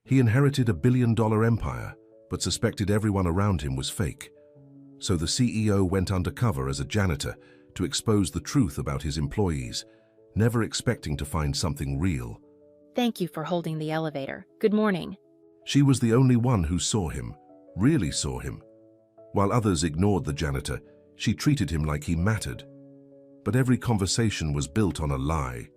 He inherited a billion-dollar empire, but suspected everyone around him was fake. So the CEO went undercover as a janitor to expose the truth about his employees, never expecting to find something real. Thank you for holding the elevator. Good morning. She was the only one who saw him, really saw him. While others ignored the janitor, she treated him like he mattered. But every conversation was built on a lie.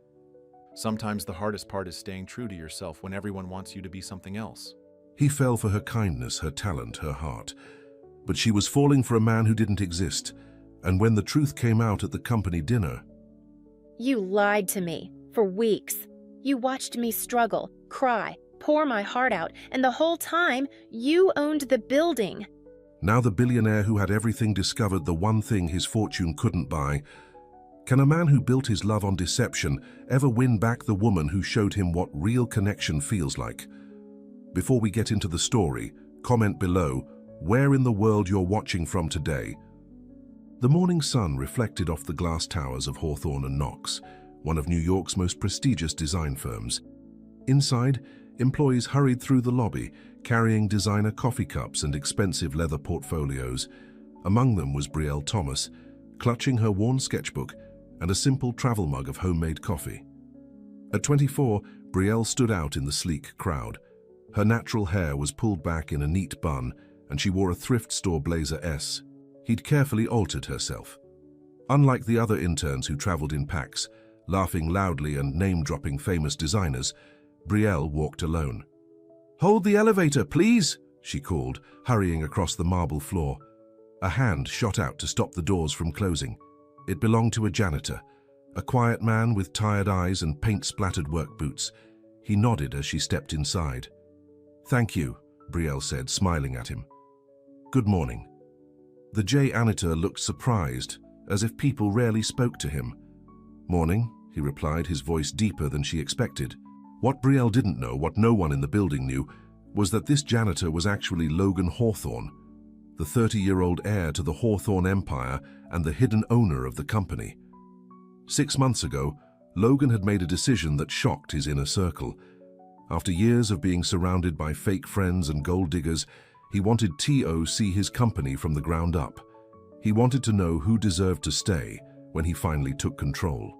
Sometimes the hardest part is staying true to yourself when everyone wants you to be something else. He fell for her kindness, her talent, her heart. But she was falling for a man who didn't exist, and when the truth came out at the company dinner... You lied to me for weeks. You watched me struggle, cry, pour my heart out, and the whole time, you owned the building. Now the billionaire who had everything discovered the one thing his fortune couldn't buy. Can a man who built his love on deception ever win back the woman who showed him what real connection feels like? Before we get into the story, comment below where in the world you're watching from today. The morning sun reflected off the glass towers of Hawthorne and Knox, one of New York's most prestigious design firms. Inside, employees hurried through the lobby, carrying designer coffee cups and expensive leather portfolios. Among them was Brielle Thomas, clutching her worn sketchbook and a simple travel mug of homemade coffee. At 24, Brielle stood out in the sleek crowd. Her natural hair was pulled back in a neat bun, and she wore a thrift store blazer S. He'd carefully altered herself. Unlike the other interns who traveled in packs, laughing loudly and name-dropping famous designers, Brielle walked alone. "Hold the elevator, please," she called, hurrying across the marble floor. A hand shot out to stop the doors from closing. It belonged to a janitor, a quiet man with tired eyes and paint-splattered work boots. He nodded as she stepped inside. "Thank you," Brielle said, smiling at him. "Good morning." The janitor looked surprised, as if people rarely spoke to him. "Morning," he replied, his voice deeper than she expected. What Brielle didn't know, what no one in the building knew, was that this janitor was actually Logan Hawthorne, the 30-year-old heir to the Hawthorne empire and the hidden owner of the company. 6 months ago, Logan had made a decision that shocked his inner circle. After years of being surrounded by fake friends and gold diggers, he wanted to see his company from the ground up. He wanted to know who deserved to stay when he finally took control.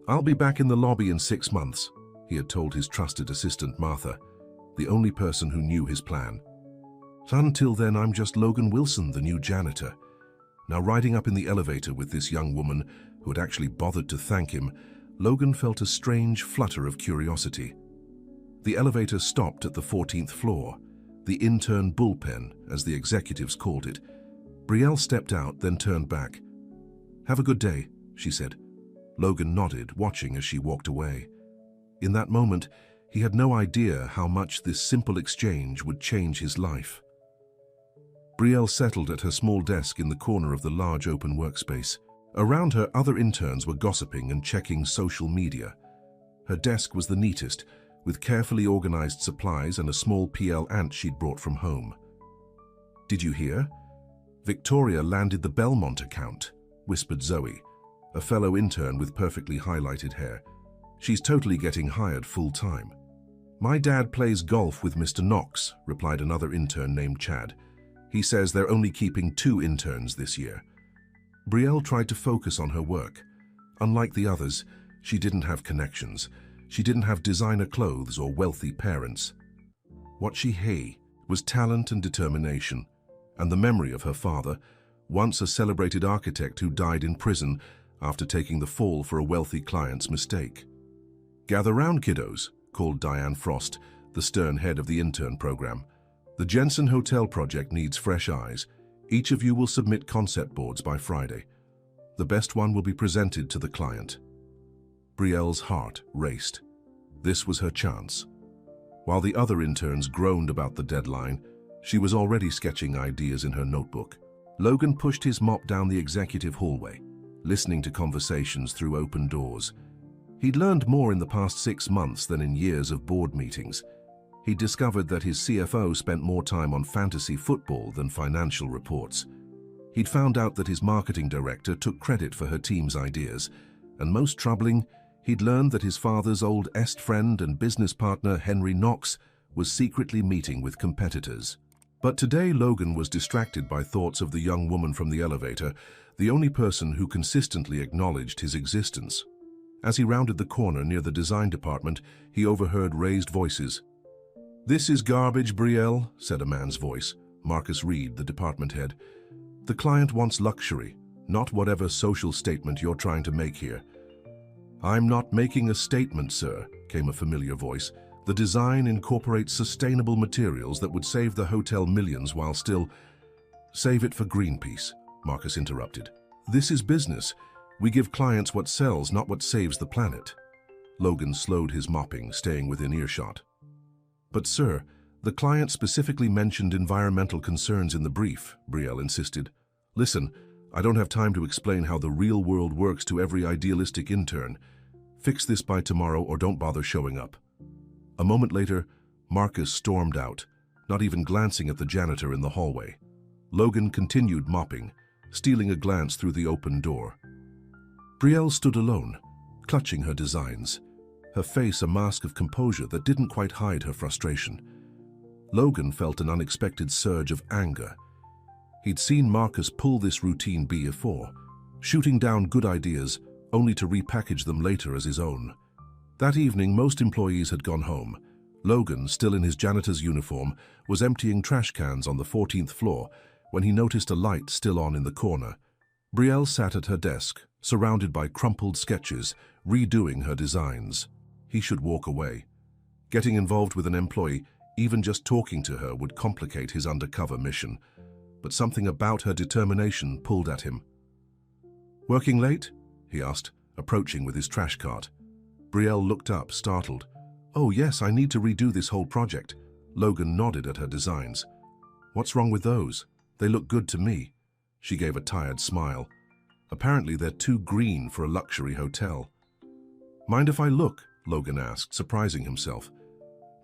"I'll be back in the lobby in 6 months," he had told his trusted assistant Martha, the only person who knew his plan. "Until then, I'm just Logan Wilson, the new janitor." Now riding up in the elevator with this young woman who had actually bothered to thank him, Logan felt a strange flutter of curiosity. The elevator stopped at the 14th floor, the intern bullpen, as the executives called it. Brielle stepped out, then turned back. "Have a good day," she said. Logan nodded, watching as she walked away. In that moment, he had no idea how much this simple exchange would change his life. Brielle settled at her small desk in the corner of the large open workspace. Around her, other interns were gossiping and checking social media. Her desk was the neatest, with carefully organized supplies and a small PL ant she'd brought from home. "Did you hear? Victoria landed the Belmont account," whispered Zoe, a fellow intern with perfectly highlighted hair. "She's totally getting hired full-time." "My dad plays golf with Mr. Knox," replied another intern named Chad. "He says they're only keeping 2 interns this year." Brielle tried to focus on her work. Unlike the others, she didn't have connections. She didn't have designer clothes or wealthy parents. What she had was talent and determination, and the memory of her father, once a celebrated architect who died in prison after taking the fall for a wealthy client's mistake. "Gather round, kiddos," called Diane Frost, the stern head of the intern program. "The Jensen Hotel project needs fresh eyes. Each of you will submit concept boards by Friday. The best one will be presented to the client." Brielle's heart raced. This was her chance. While the other interns groaned about the deadline, she was already sketching ideas in her notebook. Logan pushed his mop down the executive hallway, listening to conversations through open doors. He'd learned more in the past 6 months than in years of board meetings. He discovered that his CFO spent more time on fantasy football than financial reports. He'd found out that his marketing director took credit for her team's ideas, and most troubling, he'd learned that his father's old est friend and business partner, Henry Knox, was secretly meeting with competitors. But today Logan was distracted by thoughts of the young woman from the elevator, the only person who consistently acknowledged his existence. As he rounded the corner near the design department, he overheard raised voices. "This is garbage, Brielle," said a man's voice, Marcus Reed, the department head. "The client wants luxury, not whatever social statement you're trying to make here." "I'm not making a statement, sir," came a familiar voice. "The design incorporates sustainable materials that would save the hotel millions while still—" "Save it for Greenpeace," Marcus interrupted. "This is business. We give clients what sells, not what saves the planet." Logan slowed his mopping, staying within earshot. "But sir, the client specifically mentioned environmental concerns in the brief," Brielle insisted. "Listen, I don't have time to explain how the real world works to every idealistic intern. Fix this by tomorrow or don't bother showing up." A moment later, Marcus stormed out, not even glancing at the janitor in the hallway. Logan continued mopping, stealing a glance through the open door. Brielle stood alone, clutching her designs, her face a mask of composure that didn't quite hide her frustration. Logan felt an unexpected surge of anger. He'd seen Marcus pull this routine before, shooting down good ideas only to repackage them later as his own. That evening, most employees had gone home. Logan, still in his janitor's uniform, was emptying trash cans on the 14th floor when he noticed a light still on in the corner. Brielle sat at her desk, surrounded by crumpled sketches, redoing her designs. He should walk away. Getting involved with an employee, even just talking to her, would complicate his undercover mission. But something about her determination pulled at him. "Working late?" he asked, approaching with his trash cart. Brielle looked up, startled. "Oh yes, I need to redo this whole project." Logan nodded at her designs. "What's wrong with those? They look good to me." She gave a tired smile. "Apparently they're too green for a luxury hotel." "Mind if I look?" Logan asked, surprising himself.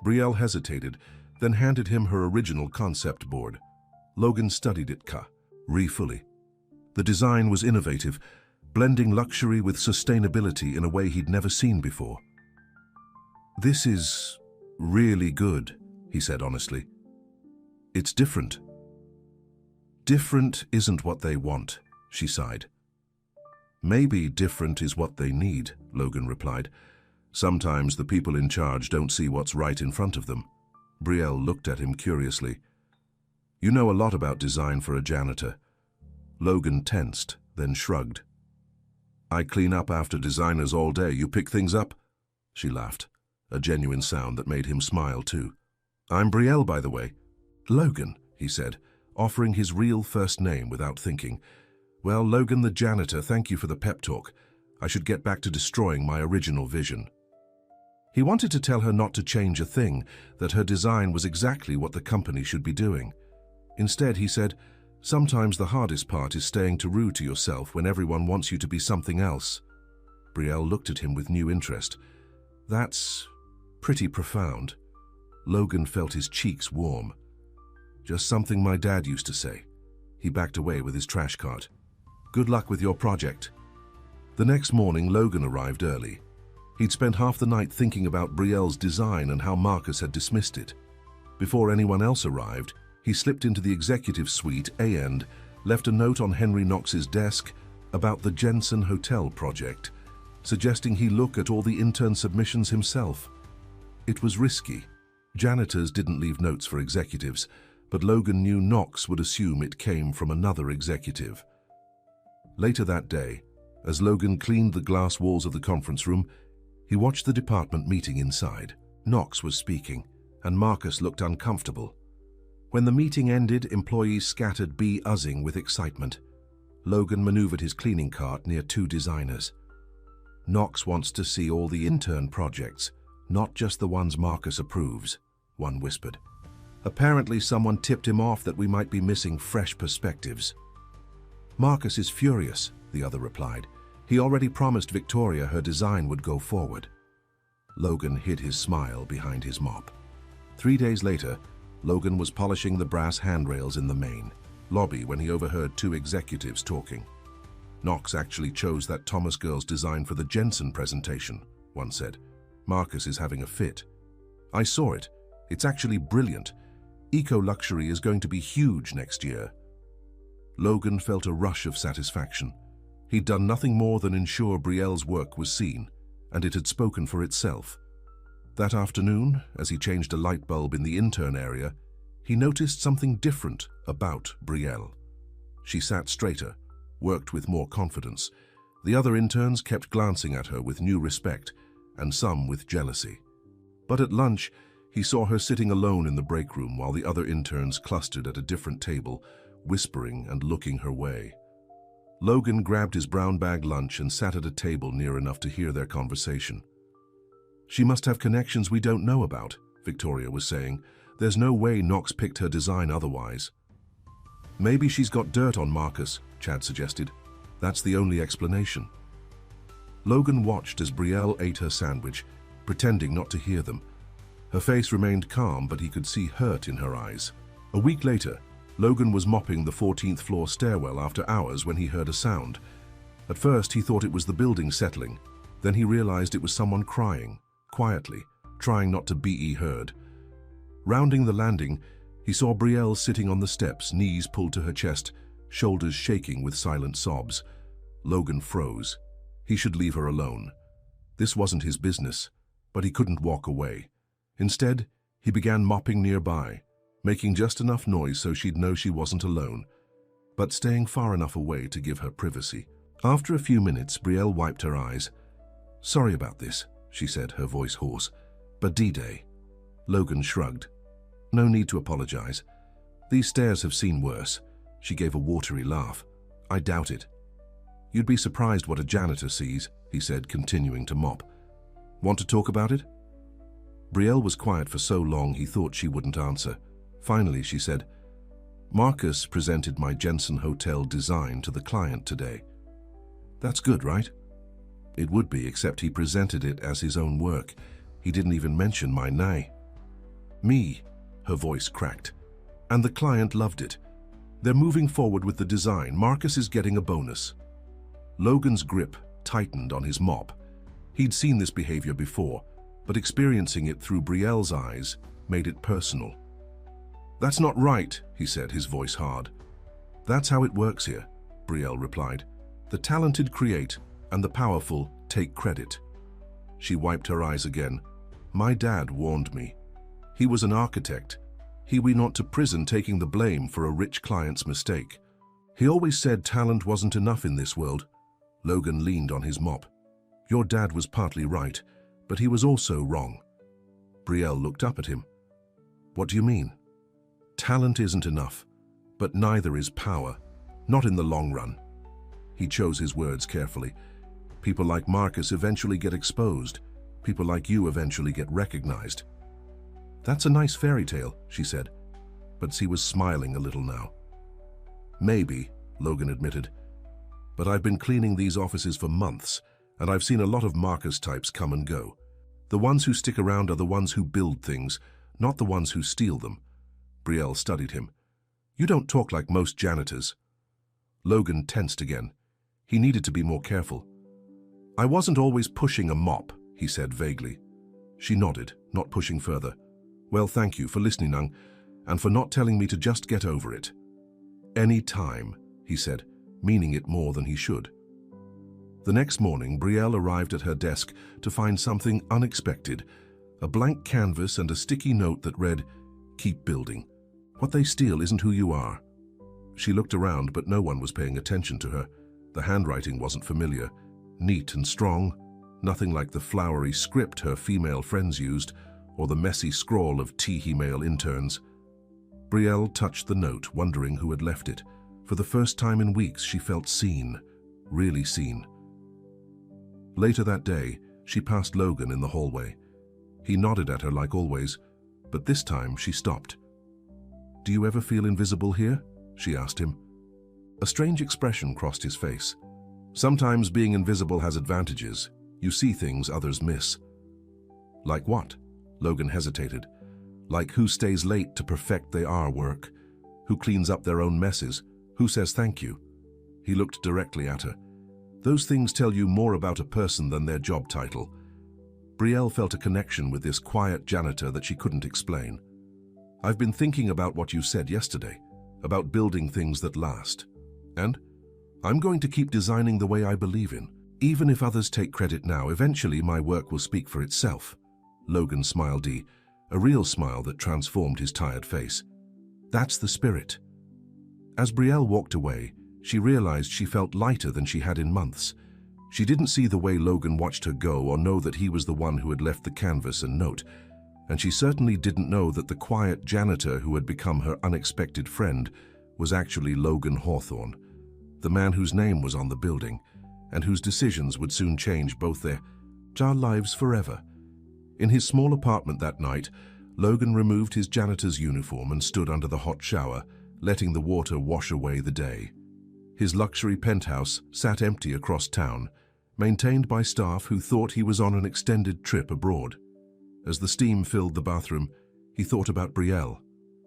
Brielle hesitated, then handed him her original concept board. Logan studied it fully. The design was innovative, blending luxury with sustainability in a way he'd never seen before. "This is really good," he said honestly. "It's different." "Different isn't what they want," she sighed. "Maybe different is what they need," Logan replied. "Sometimes the people in charge don't see what's right in front of them." Brielle looked at him curiously. "You know a lot about design for a janitor." Logan tensed, then shrugged. "I clean up after designers all day. You pick things up?" She laughed, a genuine sound that made him smile too. "I'm Brielle, by the way." "Logan," he said, offering his real first name without thinking. "Well, Logan the janitor, thank you for the pep talk. I should get back to destroying my original vision." He wanted to tell her not to change a thing, that her design was exactly what the company should be doing. Instead, he said, "Sometimes the hardest part is staying true to yourself when everyone wants you to be something else." Brielle looked at him with new interest. "That's pretty profound." Logan felt his cheeks warm. "Just something my dad used to say." He backed away with his trash cart. "Good luck with your project." The next morning, Logan arrived early. He'd spent half the night thinking about Brielle's design and how Marcus had dismissed it. Before anyone else arrived, he slipped into the executive suite and left a note on Henry Knox's desk about the Jensen Hotel project, suggesting he look at all the intern submissions himself. It was risky. Janitors didn't leave notes for executives, but Logan knew Knox would assume it came from another executive. Later that day, as Logan cleaned the glass walls of the conference room, he watched the department meeting inside. Knox was speaking, and Marcus looked uncomfortable. When the meeting ended, employees scattered buzzing with excitement. Logan maneuvered his cleaning cart near two designers. "Knox wants to see all the intern projects, not just the ones Marcus approves," one whispered. "Apparently someone tipped him off that we might be missing fresh perspectives." "Marcus is furious," the other replied. "He already promised Victoria her design would go forward." Logan hid his smile behind his mop. 3 days later, Logan was polishing the brass handrails in the main lobby when he overheard two executives talking. "Knox actually chose that Thomas girl's design for the Jensen presentation," one said. "Marcus is having a fit." "I saw it. It's actually brilliant. Eco-luxury is going to be huge next year. Logan felt a rush of satisfaction. He'd done nothing more than ensure Brielle's work was seen, and it had spoken for itself. That afternoon, as he changed a light bulb in the intern area, he noticed something different about Brielle. She sat straighter, worked with more confidence. The other interns kept glancing at her with new respect, and some with jealousy. But at lunch, he saw her sitting alone in the break room while the other interns clustered at a different table, whispering and looking her way. Logan grabbed his brown bag lunch and sat at a table near enough to hear their conversation. "She must have connections we don't know about," Victoria was saying. "There's no way Knox picked her design otherwise." "Maybe she's got dirt on Marcus," Chad suggested. "That's the only explanation." Logan watched as Brielle ate her sandwich, pretending not to hear them. Her face remained calm, but he could see hurt in her eyes. A week later, Logan was mopping the 14th floor stairwell after hours when he heard a sound. At first, he thought it was the building settling. Then he realized it was someone crying, quietly, trying not to be heard. Rounding the landing, he saw Brielle sitting on the steps, knees pulled to her chest, shoulders shaking with silent sobs. Logan froze. He should leave her alone. This wasn't his business, but he couldn't walk away. Instead, he began mopping nearby, making just enough noise so she'd know she wasn't alone, but staying far enough away to give her privacy. After a few minutes, Brielle wiped her eyes. "Sorry about this," she said, her voice hoarse. "But D-Day." Logan shrugged. "No need to apologize. These stairs have seen worse." She gave a watery laugh. "I doubt it." "You'd be surprised what a janitor sees," he said, continuing to mop. "Want to talk about it?" Brielle was quiet for so long he thought she wouldn't answer. Finally, she said, "Marcus presented my Jensen Hotel design to the client today." "That's good, right?" "It would be, except he presented it as his own work. He didn't even mention my name." "Me," her voice cracked. "And the client loved it. They're moving forward with the design. Marcus is getting a bonus." Logan's grip tightened on his mop. He'd seen this behavior before, but experiencing it through Brielle's eyes made it personal. "That's not right," he said, his voice hard. "That's how it works here," Brielle replied. "The talented create, and the powerful take credit." She wiped her eyes again. "My dad warned me. He was an architect. He went not to prison taking the blame for a rich client's mistake. He always said talent wasn't enough in this world." Logan leaned on his mop. "Your dad was partly right, but he was also wrong." Brielle looked up at him. "What do you mean?" "Talent isn't enough, but neither is power. Not in the long run." He chose his words carefully. "People like Marcus eventually get exposed. People like you eventually get recognized." "That's a nice fairy tale," she said, but she was smiling a little now. "Maybe," Logan admitted, "but I've been cleaning these offices for months, and I've seen a lot of Marcus types come and go. The ones who stick around are the ones who build things, not the ones who steal them." Brielle studied him. "You don't talk like most janitors." Logan tensed again. He needed to be more careful. "I wasn't always pushing a mop," he said vaguely. She nodded, not pushing further. "Well, thank you for listening, and for not telling me to just get over it." "Any time," he said, meaning it more than he should. The next morning, Brielle arrived at her desk to find something unexpected, a blank canvas and a sticky note that read, "Keep building. What they steal isn't who you are." She looked around, but no one was paying attention to her. The handwriting wasn't familiar, neat and strong, nothing like the flowery script her female friends used, or the messy scrawl of teehee male interns. Brielle touched the note, wondering who had left it. For the first time in weeks, she felt seen, really seen. Later that day, she passed Logan in the hallway. He nodded at her like always, but this time she stopped. "Do you ever feel invisible here?" she asked him. A strange expression crossed his face. "Sometimes being invisible has advantages. You see things others miss." "Like what?" Logan hesitated. "Like who stays late to perfect their work, who cleans up their own messes, who says thank you." He looked directly at her. "Those things tell you more about a person than their job title." Brielle felt a connection with this quiet janitor that she couldn't explain. "I've been thinking about what you said yesterday, about building things that last. And I'm going to keep designing the way I believe in. Even if others take credit now, eventually my work will speak for itself." Logan smiled, a real smile that transformed his tired face. "That's the spirit." As Brielle walked away, she realized she felt lighter than she had in months. She didn't see the way Logan watched her go or know that he was the one who had left the canvas and note, and she certainly didn't know that the quiet janitor who had become her unexpected friend was actually Logan Hawthorne, the man whose name was on the building, and whose decisions would soon change both their lives forever. In his small apartment that night, Logan removed his janitor's uniform and stood under the hot shower, letting the water wash away the day. His luxury penthouse sat empty across town, maintained by staff who thought he was on an extended trip abroad. As the steam filled the bathroom, he thought about Brielle,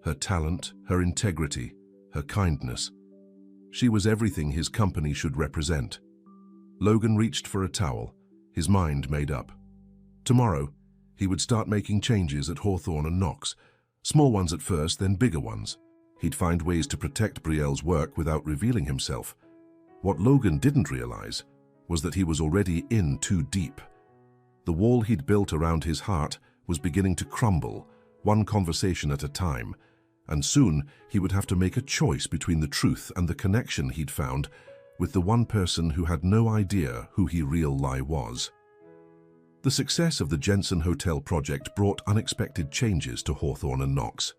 her talent, her integrity, her kindness. She was everything his company should represent. Logan reached for a towel, his mind made up. Tomorrow, he would start making changes at Hawthorne and Knox, small ones at first, then bigger ones. He'd find ways to protect Brielle's work without revealing himself. What Logan didn't realize was that he was already in too deep. The wall he'd built around his heart was beginning to crumble, one conversation at a time, and soon he would have to make a choice between the truth and the connection he'd found with the one person who had no idea who he really was. The success of the Jensen Hotel project brought unexpected changes to Hawthorne and Knox.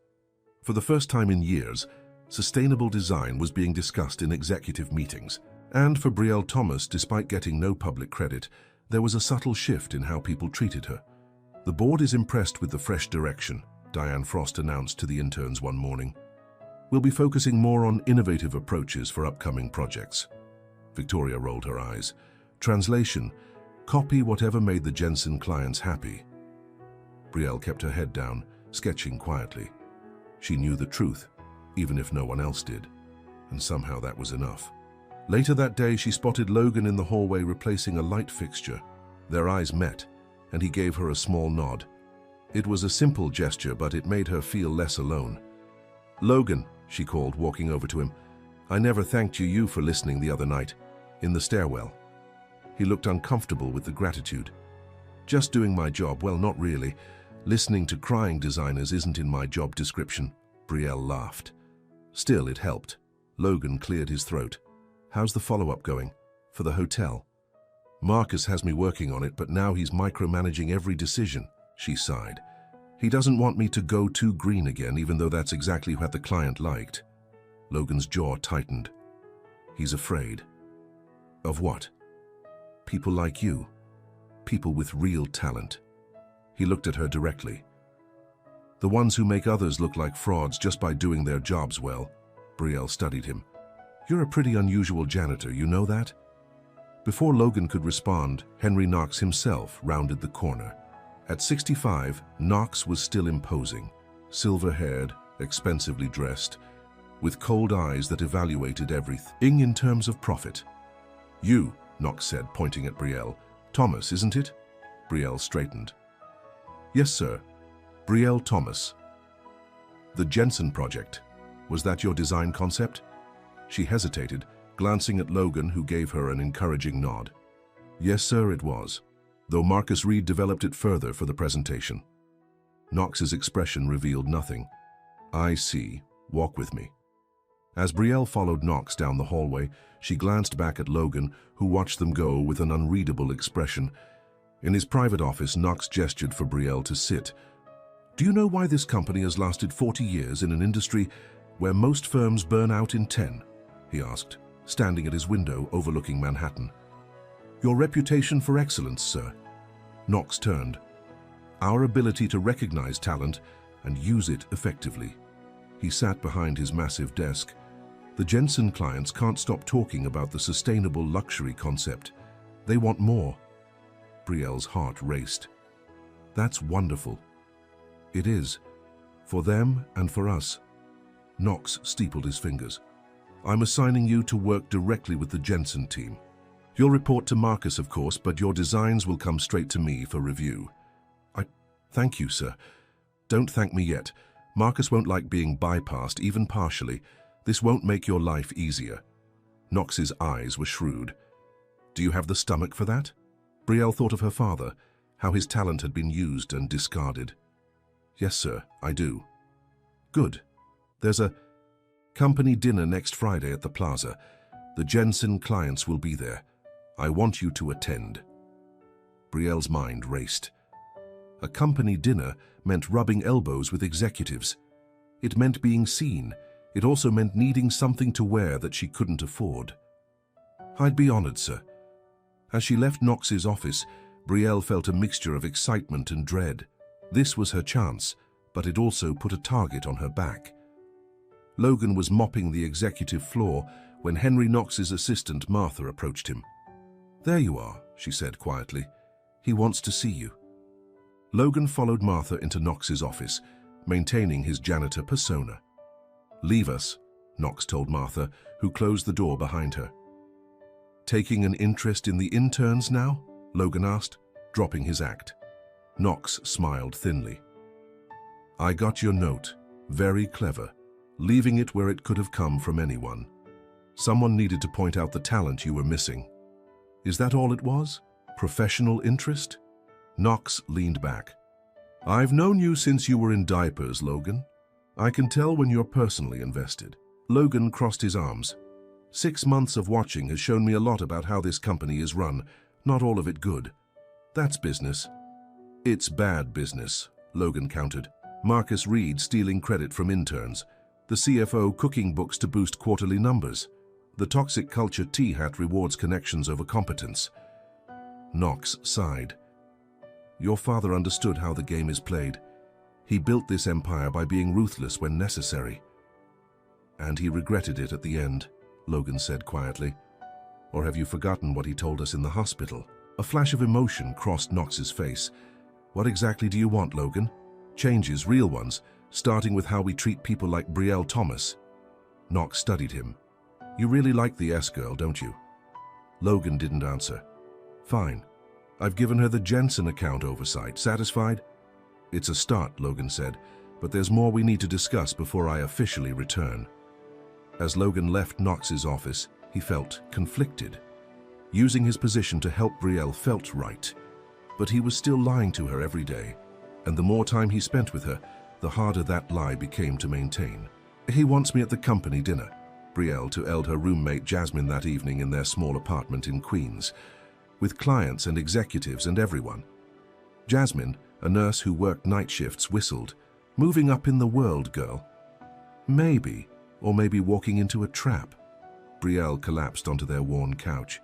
For the first time in years, sustainable design was being discussed in executive meetings. And for Brielle Thomas, despite getting no public credit, there was a subtle shift in how people treated her. "The board is impressed with the fresh direction," Diane Frost announced to the interns one morning. "We'll be focusing more on innovative approaches for upcoming projects." Victoria rolled her eyes. Translation: copy whatever made the Jensen clients happy. Brielle kept her head down, sketching quietly. She knew the truth, even if no one else did, and somehow that was enough. Later that day, she spotted Logan in the hallway replacing a light fixture. Their eyes met, and he gave her a small nod. It was a simple gesture, but it made her feel less alone. "Logan," she called, walking over to him, "I never thanked you for listening the other night, in the stairwell." He looked uncomfortable with the gratitude. "Just doing my job, well, not really. Listening to crying designers isn't in my job description." Brielle laughed. Still, it helped. Logan cleared his throat. "How's the follow-up going? For the hotel?" "Marcus has me working on it, but now he's micromanaging every decision," she sighed. "He doesn't want me to go too green again, even though that's exactly what the client liked." Logan's jaw tightened. "He's afraid." "Of what?" "People like you. People with real talent." He looked at her directly. "The ones who make others look like frauds just by doing their jobs well." Brielle studied him. "You're a pretty unusual janitor, you know that?" Before Logan could respond, Henry Knox himself rounded the corner. At 65, Knox was still imposing, silver-haired, expensively dressed, with cold eyes that evaluated everything in terms of profit. "You," Knox said, pointing at Brielle. "Thomas, isn't it?" Brielle straightened. "Yes, sir. Brielle Thomas." "The Jensen project. Was that your design concept?" She hesitated, glancing at Logan, who gave her an encouraging nod. "Yes, sir, it was, though Marcus Reed developed it further for the presentation." Knox's expression revealed nothing. "I see. Walk with me." As Brielle followed Knox down the hallway, she glanced back at Logan, who watched them go with an unreadable expression. In his private office, Knox gestured for Brielle to sit. "Do you know why this company has lasted 40 years in an industry where most firms burn out in 10? He asked, standing at his window overlooking Manhattan. "Your reputation for excellence, sir." Knox turned. "Our ability to recognize talent and use it effectively." He sat behind his massive desk. "The Jensen clients can't stop talking about the sustainable luxury concept. They want more." Brielle's heart raced. "That's wonderful." "It is. For them and for us." Knox steepled his fingers. "I'm assigning you to work directly with the Jensen team. You'll report to Marcus, of course, but your designs will come straight to me for review." Thank you, sir. Don't thank me yet. Marcus won't like being bypassed, even partially. This won't make your life easier. Knox's eyes were shrewd. Do you have the stomach for that? Brielle thought of her father, how his talent had been used and discarded. Yes, sir, I do. Good. There's a company dinner next Friday at the plaza. The Jensen clients will be there. I want you to attend. Brielle's mind raced. A company dinner meant rubbing elbows with executives. It meant being seen. It also meant needing something to wear that she couldn't afford. I'd be honored, sir. As she left Knox's office, Brielle felt a mixture of excitement and dread. This was her chance, but it also put a target on her back. Logan was mopping the executive floor when Henry Knox's assistant Martha approached him. There you are, she said quietly. He wants to see you. Logan followed Martha into Knox's office, maintaining his janitor persona. Leave us, Knox told Martha, who closed the door behind her. Taking an interest in the interns now? Logan asked, dropping his act. Knox smiled thinly. I got your note. Very clever. Leaving it where it could have come from anyone. Someone needed to point out the talent you were missing. Is that all it was? Professional interest? Knox leaned back. I've known you since you were in diapers, Logan. I can tell when you're personally invested. Logan crossed his arms. 6 months of watching has shown me a lot about how this company is run, not all of it good. That's business. It's bad business, Logan countered. Marcus Reed stealing credit from interns. The CFO cooking books to boost quarterly numbers. The toxic culture T-Hat rewards connections over competence. Knox sighed. Your father understood how the game is played. He built this empire by being ruthless when necessary. And he regretted it at the end, Logan said quietly. Or have you forgotten what he told us in the hospital? A flash of emotion crossed Knox's face. What exactly do you want, Logan? Changes, real ones, starting with how we treat people like Brielle Thomas. Knox studied him. You really like the S-girl, don't you? Logan didn't answer. Fine. I've given her the Jensen account oversight. Satisfied? It's a start, Logan said, but there's more we need to discuss before I officially return. As Logan left Knox's office, he felt conflicted. Using his position to help Brielle felt right, but he was still lying to her every day, and the more time he spent with her, the harder that lie became to maintain. He wants me at the company dinner, Brielle told her roommate Jasmine that evening in their small apartment in Queens, with clients and executives and everyone. Jasmine, a nurse who worked night shifts, whistled, moving up in the world, girl. Maybe, or maybe walking into a trap. Brielle collapsed onto their worn couch.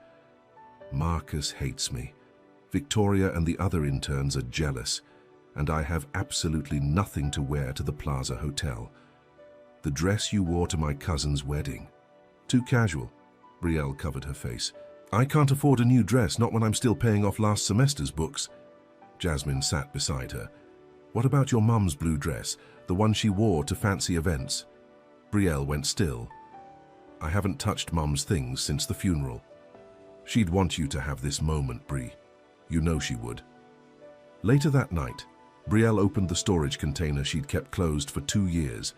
Marcus hates me. Victoria and the other interns are jealous, and I have absolutely nothing to wear to the Plaza Hotel. The dress you wore to my cousin's wedding. Too casual. Brielle covered her face. I can't afford a new dress, not when I'm still paying off last semester's books. Jasmine sat beside her. What about your mum's blue dress, the one she wore to fancy events? Brielle went still. I haven't touched Mum's things since the funeral. She'd want you to have this moment, Brie. You know she would. Later that night, Brielle opened the storage container she'd kept closed for 2 years.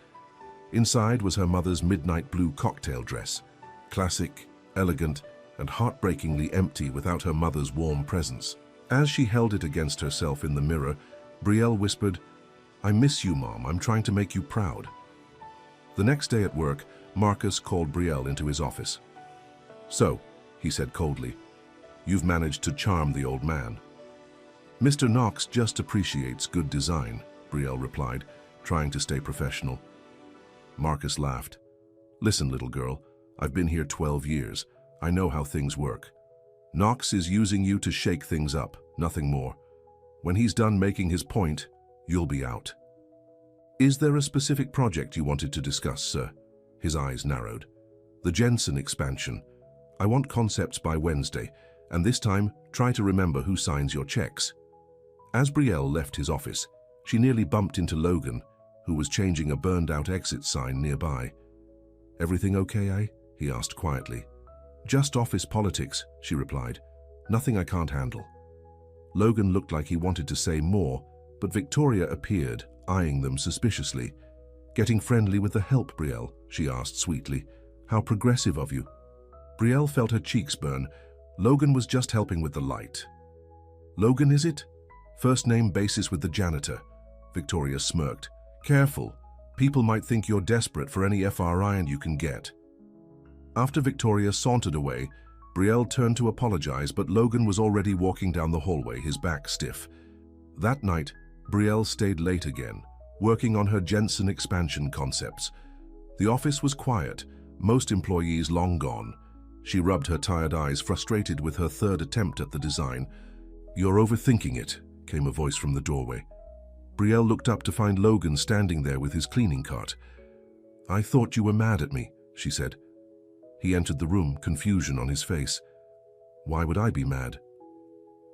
Inside was her mother's midnight blue cocktail dress. Classic, elegant, and heartbreakingly empty without her mother's warm presence. As she held it against herself in the mirror, Brielle whispered, I miss you, Mom. I'm trying to make you proud. The next day at work, Marcus called Brielle into his office. So, he said coldly, you've managed to charm the old man. Mr. Knox just appreciates good design, Brielle replied, trying to stay professional. Marcus laughed. Listen, little girl, I've been here 12 years. I know how things work. Knox is using you to shake things up, nothing more. When he's done making his point, you'll be out. Is there a specific project you wanted to discuss, sir? His eyes narrowed. The Jensen expansion. I want concepts by Wednesday, and this time, try to remember who signs your checks. As Brielle left his office, she nearly bumped into Logan, who was changing a burned-out exit sign nearby. Everything okay, eh? He asked quietly. Just office politics, she replied. Nothing I can't handle. Logan looked like he wanted to say more, but Victoria appeared, eyeing them suspiciously. "Getting friendly with the help, Brielle?" she asked sweetly. "How progressive of you." Brielle felt her cheeks burn. Logan was just helping with the light. "Logan, is it? First name basis with the janitor." Victoria smirked. "Careful. People might think you're desperate for any FRI you can get." After Victoria sauntered away, Brielle turned to apologize, but Logan was already walking down the hallway, his back stiff. That night, Brielle stayed late again, working on her Jensen expansion concepts. The office was quiet, most employees long gone. She rubbed her tired eyes, frustrated with her third attempt at the design. "You're overthinking it," came a voice from the doorway. Brielle looked up to find Logan standing there with his cleaning cart. "I thought you were mad at me," she said. He entered the room, confusion on his face. "Why would I be mad?"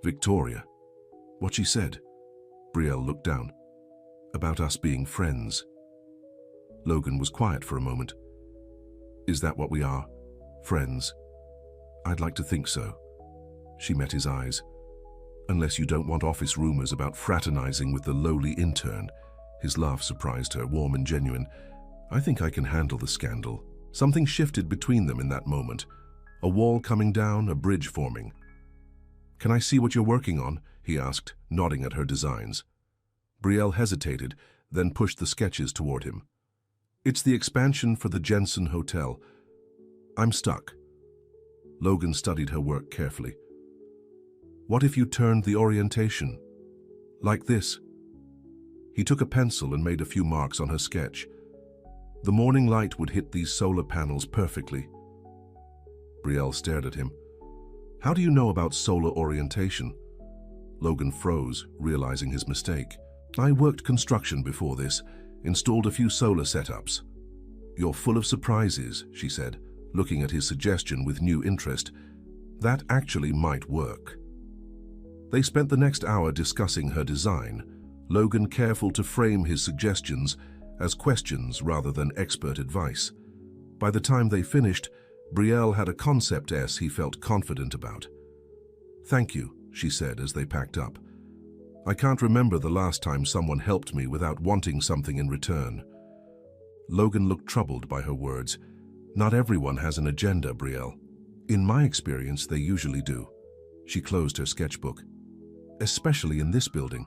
"Victoria." "What she said?" Brielle looked down. "About us being friends." Logan was quiet for a moment. "Is that what we are? Friends?" "I'd like to think so." She met his eyes. "Unless you don't want office rumors about fraternizing with the lowly intern." His laugh surprised her, warm and genuine. "I think I can handle the scandal." Something shifted between them in that moment. A wall coming down, a bridge forming. "Can I see what you're working on?" he asked, nodding at her designs. Brielle hesitated, then pushed the sketches toward him. "It's the expansion for the Jensen Hotel. I'm stuck." Logan studied her work carefully. "What if you turned the orientation? Like this?" He took a pencil and made a few marks on her sketch. "The morning light would hit these solar panels perfectly." Brielle stared at him. "How do you know about solar orientation?" Logan froze, realizing his mistake. "I worked construction before this, installed a few solar setups." "You're full of surprises," she said, looking at his suggestion with new interest. "That actually might work." They spent the next hour discussing her design, Logan careful to frame his suggestions as questions rather than expert advice. By the time they finished, Brielle had a concept he felt confident about. "Thank you," she said as they packed up. "I can't remember the last time someone helped me without wanting something in return." Logan looked troubled by her words. "Not everyone has an agenda, Brielle. In my experience, they usually do." She closed her sketchbook. "Especially in this building."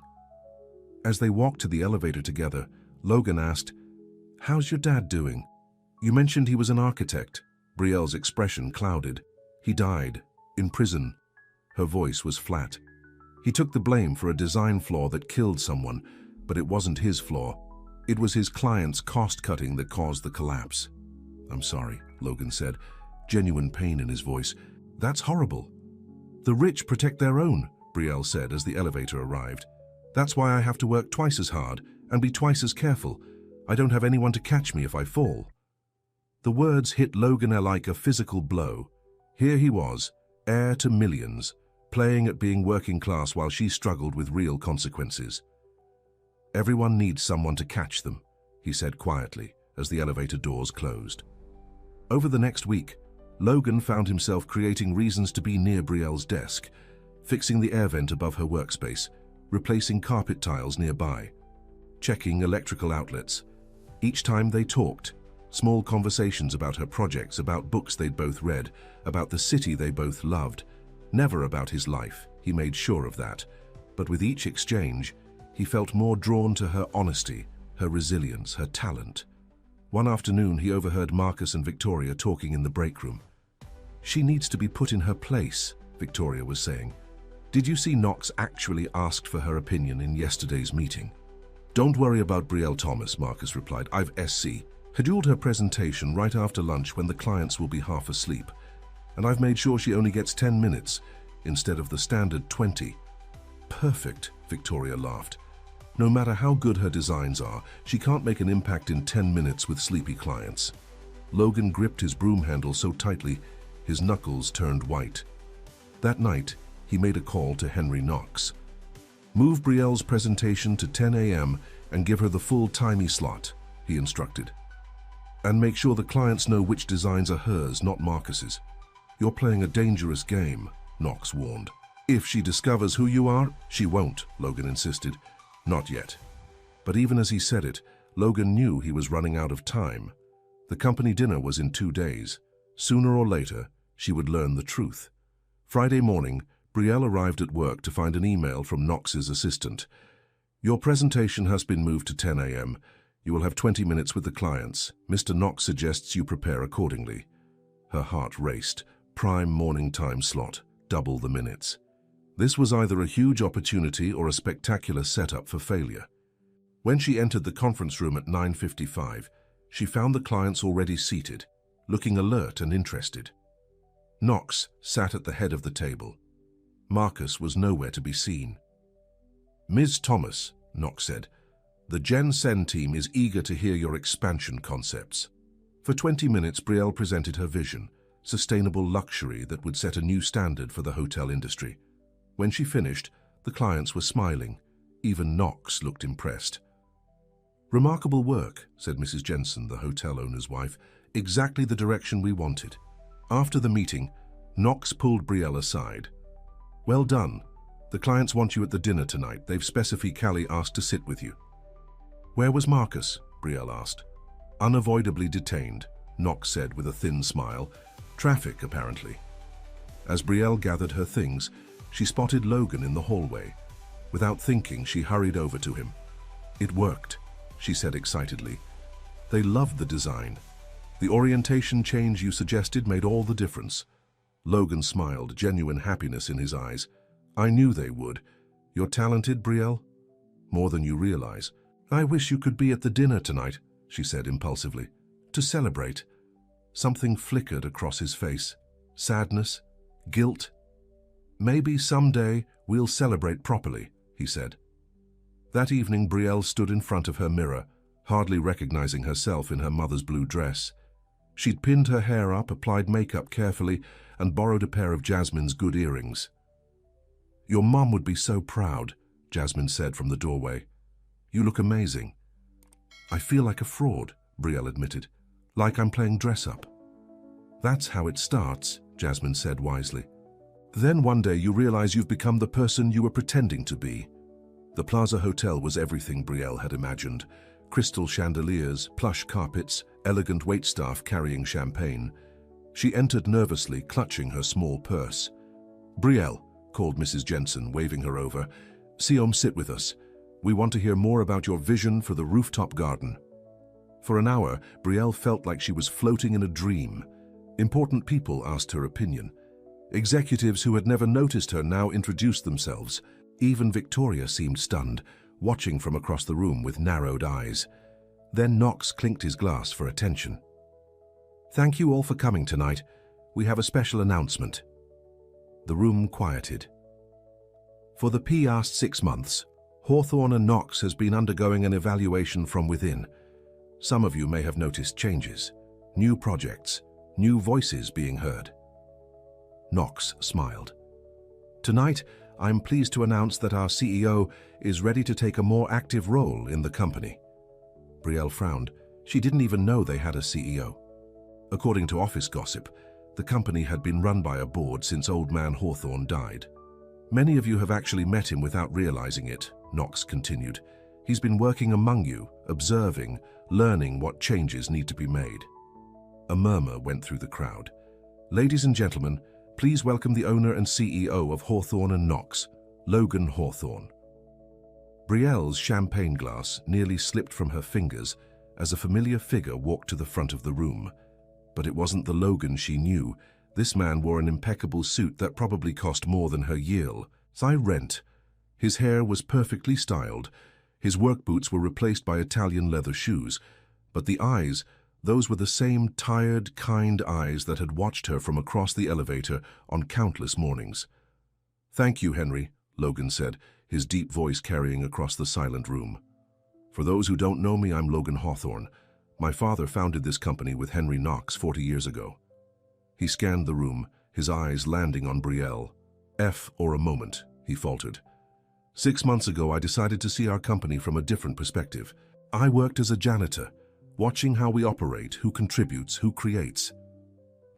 As they walked to the elevator together, Logan asked, "How's your dad doing? You mentioned he was an architect." Brielle's expression clouded. "He died. In prison." Her voice was flat. "He took the blame for a design flaw that killed someone, but it wasn't his flaw. It was his client's cost-cutting that caused the collapse." "I'm sorry," Logan said, genuine pain in his voice. "That's horrible." "The rich protect their own," Brielle said as the elevator arrived. "That's why I have to work twice as hard and be twice as careful. I don't have anyone to catch me if I fall." The words hit Logan like a physical blow. Here he was, heir to millions, playing at being working class while she struggled with real consequences. "Everyone needs someone to catch them," he said quietly as the elevator doors closed. Over the next week, Logan found himself creating reasons to be near Brielle's desk, fixing the air vent above her workspace, replacing carpet tiles nearby, checking electrical outlets. Each time they talked, small conversations about her projects, about books they'd both read, about the city they both loved. Never about his life, he made sure of that. But with each exchange, he felt more drawn to her honesty, her resilience, her talent. One afternoon, he overheard Marcus and Victoria talking in the break room. "She needs to be put in her place," Victoria was saying. "Did you see Knox actually asked for her opinion in yesterday's meeting?" "Don't worry about Brielle Thomas," Marcus replied. "I've scheduled her presentation right after lunch when the clients will be half asleep. And I've made sure she only gets 10 minutes instead of the standard 20. "Perfect," Victoria laughed. "No matter how good her designs are, she can't make an impact in 10 minutes with sleepy clients." Logan gripped his broom handle so tightly, his knuckles turned white. That night, he made a call to Henry Knox. "Move Brielle's presentation to 10 a.m. and give her the full timey slot," he instructed. "And make sure the clients know which designs are hers, not Marcus's." "You're playing a dangerous game," Knox warned. "If she discovers who you are," "She won't," Logan insisted. Not yet. But even as he said it, Logan knew he was running out of time. The company dinner was in 2 days. Sooner or later, she would learn the truth. Friday morning, Brielle arrived at work to find an email from Knox's assistant. "Your presentation has been moved to 10 a.m. You will have 20 minutes with the clients. Mr. Knox suggests you prepare accordingly." Her heart raced. Prime morning time slot, double the minutes. This was either a huge opportunity or a spectacular setup for failure. When she entered the conference room at 9:55, she found the clients already seated, looking alert and interested. Knox sat at the head of the table. Marcus was nowhere to be seen. "Ms. Thomas," Knox said, "the Gen Sen team is eager to hear your expansion concepts." For 20 minutes, Brielle presented her vision, sustainable luxury that would set a new standard for the hotel industry. When she finished, the clients were smiling. Even Knox looked impressed. "Remarkable work," said Mrs. Jensen, the hotel owner's wife. "Exactly the direction we wanted." After the meeting, Knox pulled Brielle aside. "Well done. The clients want you at the dinner tonight. They've specifically asked to sit with you." "Where was Marcus?" Brielle asked. "Unavoidably detained," Knox said with a thin smile. "Traffic, apparently." As Brielle gathered her things, she spotted Logan in the hallway. Without thinking, she hurried over to him. "It worked," she said excitedly. "They loved the design. The orientation change you suggested made all the difference." Logan smiled, genuine happiness in his eyes. "I knew they would. You're talented, Brielle? More than you realize. I wish you could be at the dinner tonight," she said impulsively. "To celebrate." Something flickered across his face. Sadness? Guilt? "Maybe someday we'll celebrate properly," he said. That evening, Brielle stood in front of her mirror, hardly recognizing herself in her mother's blue dress. She'd pinned her hair up, applied makeup carefully, and borrowed a pair of Jasmine's good earrings. "Your mom would be so proud," Jasmine said from the doorway. "You look amazing." "I feel like a fraud," Brielle admitted. "Like I'm playing dress-up." "That's how it starts," Jasmine said wisely. "Then one day you realize you've become the person you were pretending to be." The Plaza Hotel was everything Brielle had imagined. Crystal chandeliers, plush carpets, elegant waitstaff carrying champagne. She entered nervously, clutching her small purse. "Brielle," called Mrs. Jensen, waving her over. "Siom, sit with us. We want to hear more about your vision for the rooftop garden." For an hour, Brielle felt like she was floating in a dream. Important people asked her opinion. Executives who had never noticed her now introduced themselves. Even Victoria seemed stunned, watching from across the room with narrowed eyes. Then Knox clinked his glass for attention. "Thank you all for coming tonight. We have a special announcement." The room quieted. For the past 6 months, Hawthorne and Knox has been undergoing an evaluation from within. Some of you may have noticed changes, new projects, new voices being heard. Knox smiled. "Tonight, I'm pleased to announce that our CEO is ready to take a more active role in the company." Brielle frowned. She didn't even know they had a CEO. According to office gossip, the company had been run by a board since old man Hawthorne died. "Many of you have actually met him without realizing it," Knox continued. "He's been working among you, observing, learning what changes need to be made." A murmur went through the crowd. "Ladies and gentlemen, please welcome the owner and CEO of Hawthorne and Knox, Logan Hawthorne." Brielle's champagne glass nearly slipped from her fingers as a familiar figure walked to the front of the room. But it wasn't the Logan she knew. This man wore an impeccable suit that probably cost more than her yearly rent. His hair was perfectly styled. His work boots were replaced by Italian leather shoes. But the eyes, those were the same tired, kind eyes that had watched her from across the elevator on countless mornings. "Thank you, Henry," Logan said, his deep voice carrying across the silent room. "For those who don't know me, I'm Logan Hawthorne. My father founded this company with Henry Knox 40 years ago." He scanned the room, his eyes landing on Brielle. "Or a moment," he faltered. "6 months ago, I decided to see our company from a different perspective. I worked as a janitor, watching how we operate, who contributes, who creates."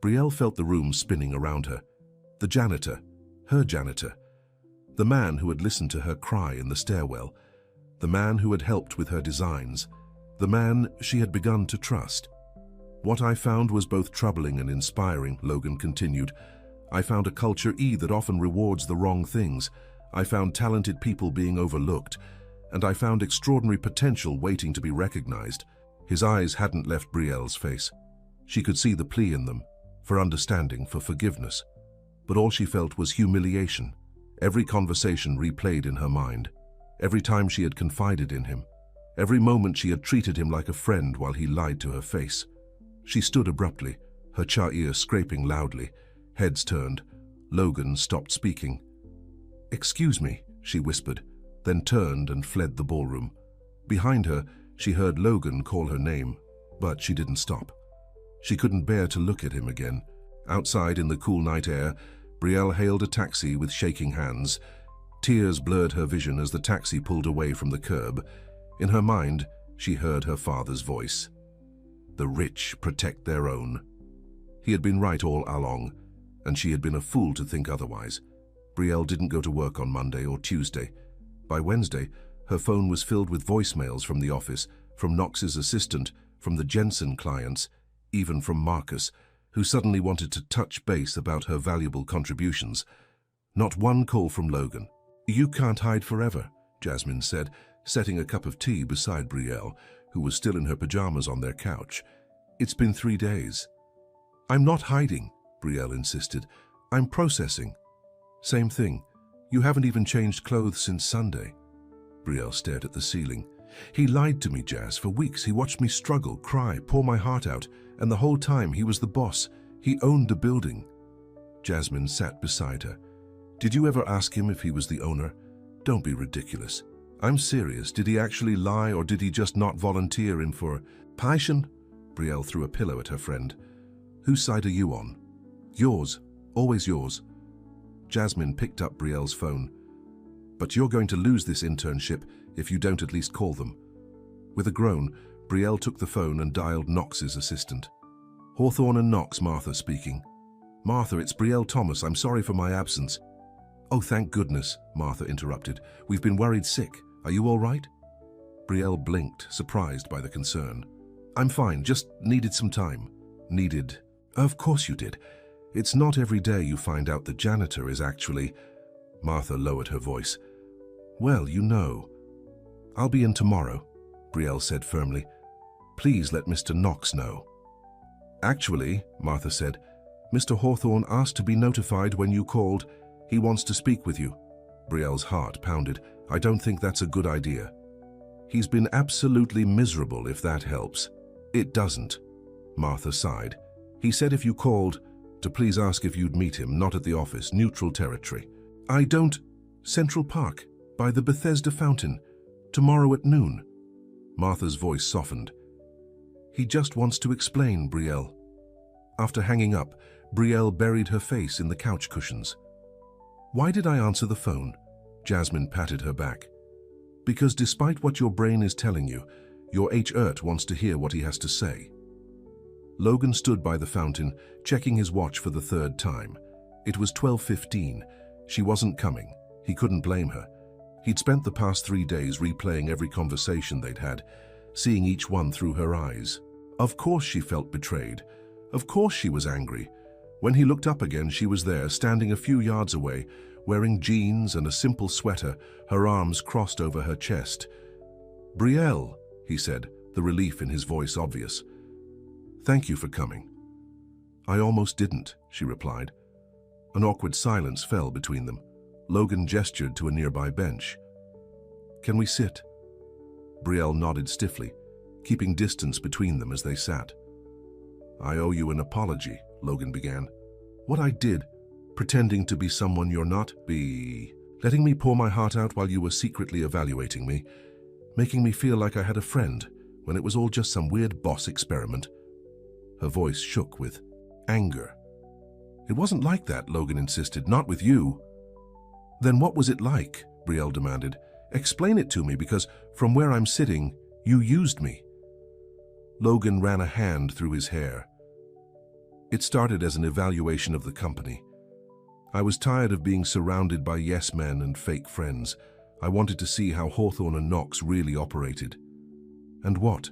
Brielle felt the room spinning around her. The janitor, her janitor. The man who had listened to her cry in the stairwell. the man who had helped with her designs, the man she had begun to trust. What I found was both troubling and inspiring, Logan continued. I found a culture that often rewards the wrong things. I found talented people being overlooked, and I found extraordinary potential waiting to be recognized. His eyes hadn't left Brielle's face. She could see the plea in them, for understanding, for forgiveness. But all she felt was humiliation. Every conversation replayed in her mind. Every time she had confided in him. Every moment she had treated him like a friend while he lied to her face. She stood abruptly, her cha-ear scraping loudly. Heads turned. Logan stopped speaking. "Excuse me," she whispered, then turned and fled the ballroom. Behind her, she heard Logan call her name, but she didn't stop. She couldn't bear to look at him again. Outside in the cool night air, Brielle hailed a taxi with shaking hands. Tears blurred her vision as the taxi pulled away from the curb. In her mind, she heard her father's voice. The rich protect their own. He had been right all along, and she had been a fool to think otherwise. Brielle didn't go to work on Monday or Tuesday. By Wednesday, her phone was filled with voicemails from the office, from Knox's assistant, from the Jensen clients, even from Marcus, who suddenly wanted to touch base about her valuable contributions. Not one call from Logan. "You can't hide forever," Jasmine said, setting a cup of tea beside Brielle, who was still in her pajamas on their couch. "It's been 3 days." "I'm not hiding," Brielle insisted. "I'm processing." "Same thing. You haven't even changed clothes since Sunday." Brielle stared at the ceiling. "He lied to me, Jazz. For weeks he watched me struggle, cry, pour my heart out, and the whole time he was the boss. He owned the building." Jasmine sat beside her. "Did you ever ask him if he was the owner? Don't be ridiculous. I'm serious. Did he actually lie, or did he just not volunteer in for passion?" Brielle threw a pillow at her friend. "Whose side are you on?" "Yours. Always yours." Jasmine picked up Brielle's phone. "But you're going to lose this internship if you don't at least call them." With a groan, Brielle took the phone and dialed Knox's assistant. "Hawthorne and Knox, Martha speaking." "Martha, it's Brielle Thomas. I'm sorry for my absence." "Oh, thank goodness," Martha interrupted. "We've been worried sick. Are you all right?" Brielle blinked, surprised by the concern. "I'm fine, just needed some time." "Needed? Of course you did. It's not every day you find out the janitor is actually—" Martha lowered her voice. "Well, you know." "I'll be in tomorrow," Brielle said firmly. "Please let Mr. Knox know." "Actually," Martha said, "Mr. Hawthorne asked to be notified when you called. He wants to speak with you." Brielle's heart pounded. "I don't think that's a good idea." "He's been absolutely miserable, if that helps." "It doesn't." Martha sighed. "He said if you called, to please ask if you'd meet him, not at the office, neutral territory." "I don't—" "Central Park, by the Bethesda Fountain, tomorrow at noon." Martha's voice softened. "He just wants to explain, Brielle." After hanging up, Brielle buried her face in the couch cushions. "Why did I answer the phone?" Jasmine patted her back. "Because despite what your brain is telling you, your H-ert wants to hear what he has to say." Logan stood by the fountain, checking his watch for the 3rd time. It was 12:15. She wasn't coming. He couldn't blame her. He'd spent the past 3 days replaying every conversation they'd had, seeing each one through her eyes. Of course she felt betrayed. Of course she was angry. When he looked up again, she was there, standing a few yards away, wearing jeans and a simple sweater, her arms crossed over her chest. "Brielle," he said, the relief in his voice obvious. "Thank you for coming." "I almost didn't," she replied. An awkward silence fell between them. Logan gestured to a nearby bench. "Can we sit?" Brielle nodded stiffly, keeping distance between them as they sat. "I owe you an apology," Logan began. "What I did, pretending to be someone you're not, letting me pour my heart out while you were secretly evaluating me, making me feel like I had a friend when it was all just some weird boss experiment." Her voice shook with anger. "It wasn't like that," Logan insisted. "Not with you." "Then what was it like?" Brielle demanded. "Explain it to me, because from where I'm sitting, you used me." Logan ran a hand through his hair. "It started as an evaluation of the company. I was tired of being surrounded by yes men and fake friends. I wanted to see how Hawthorne and Knox really operated. And what?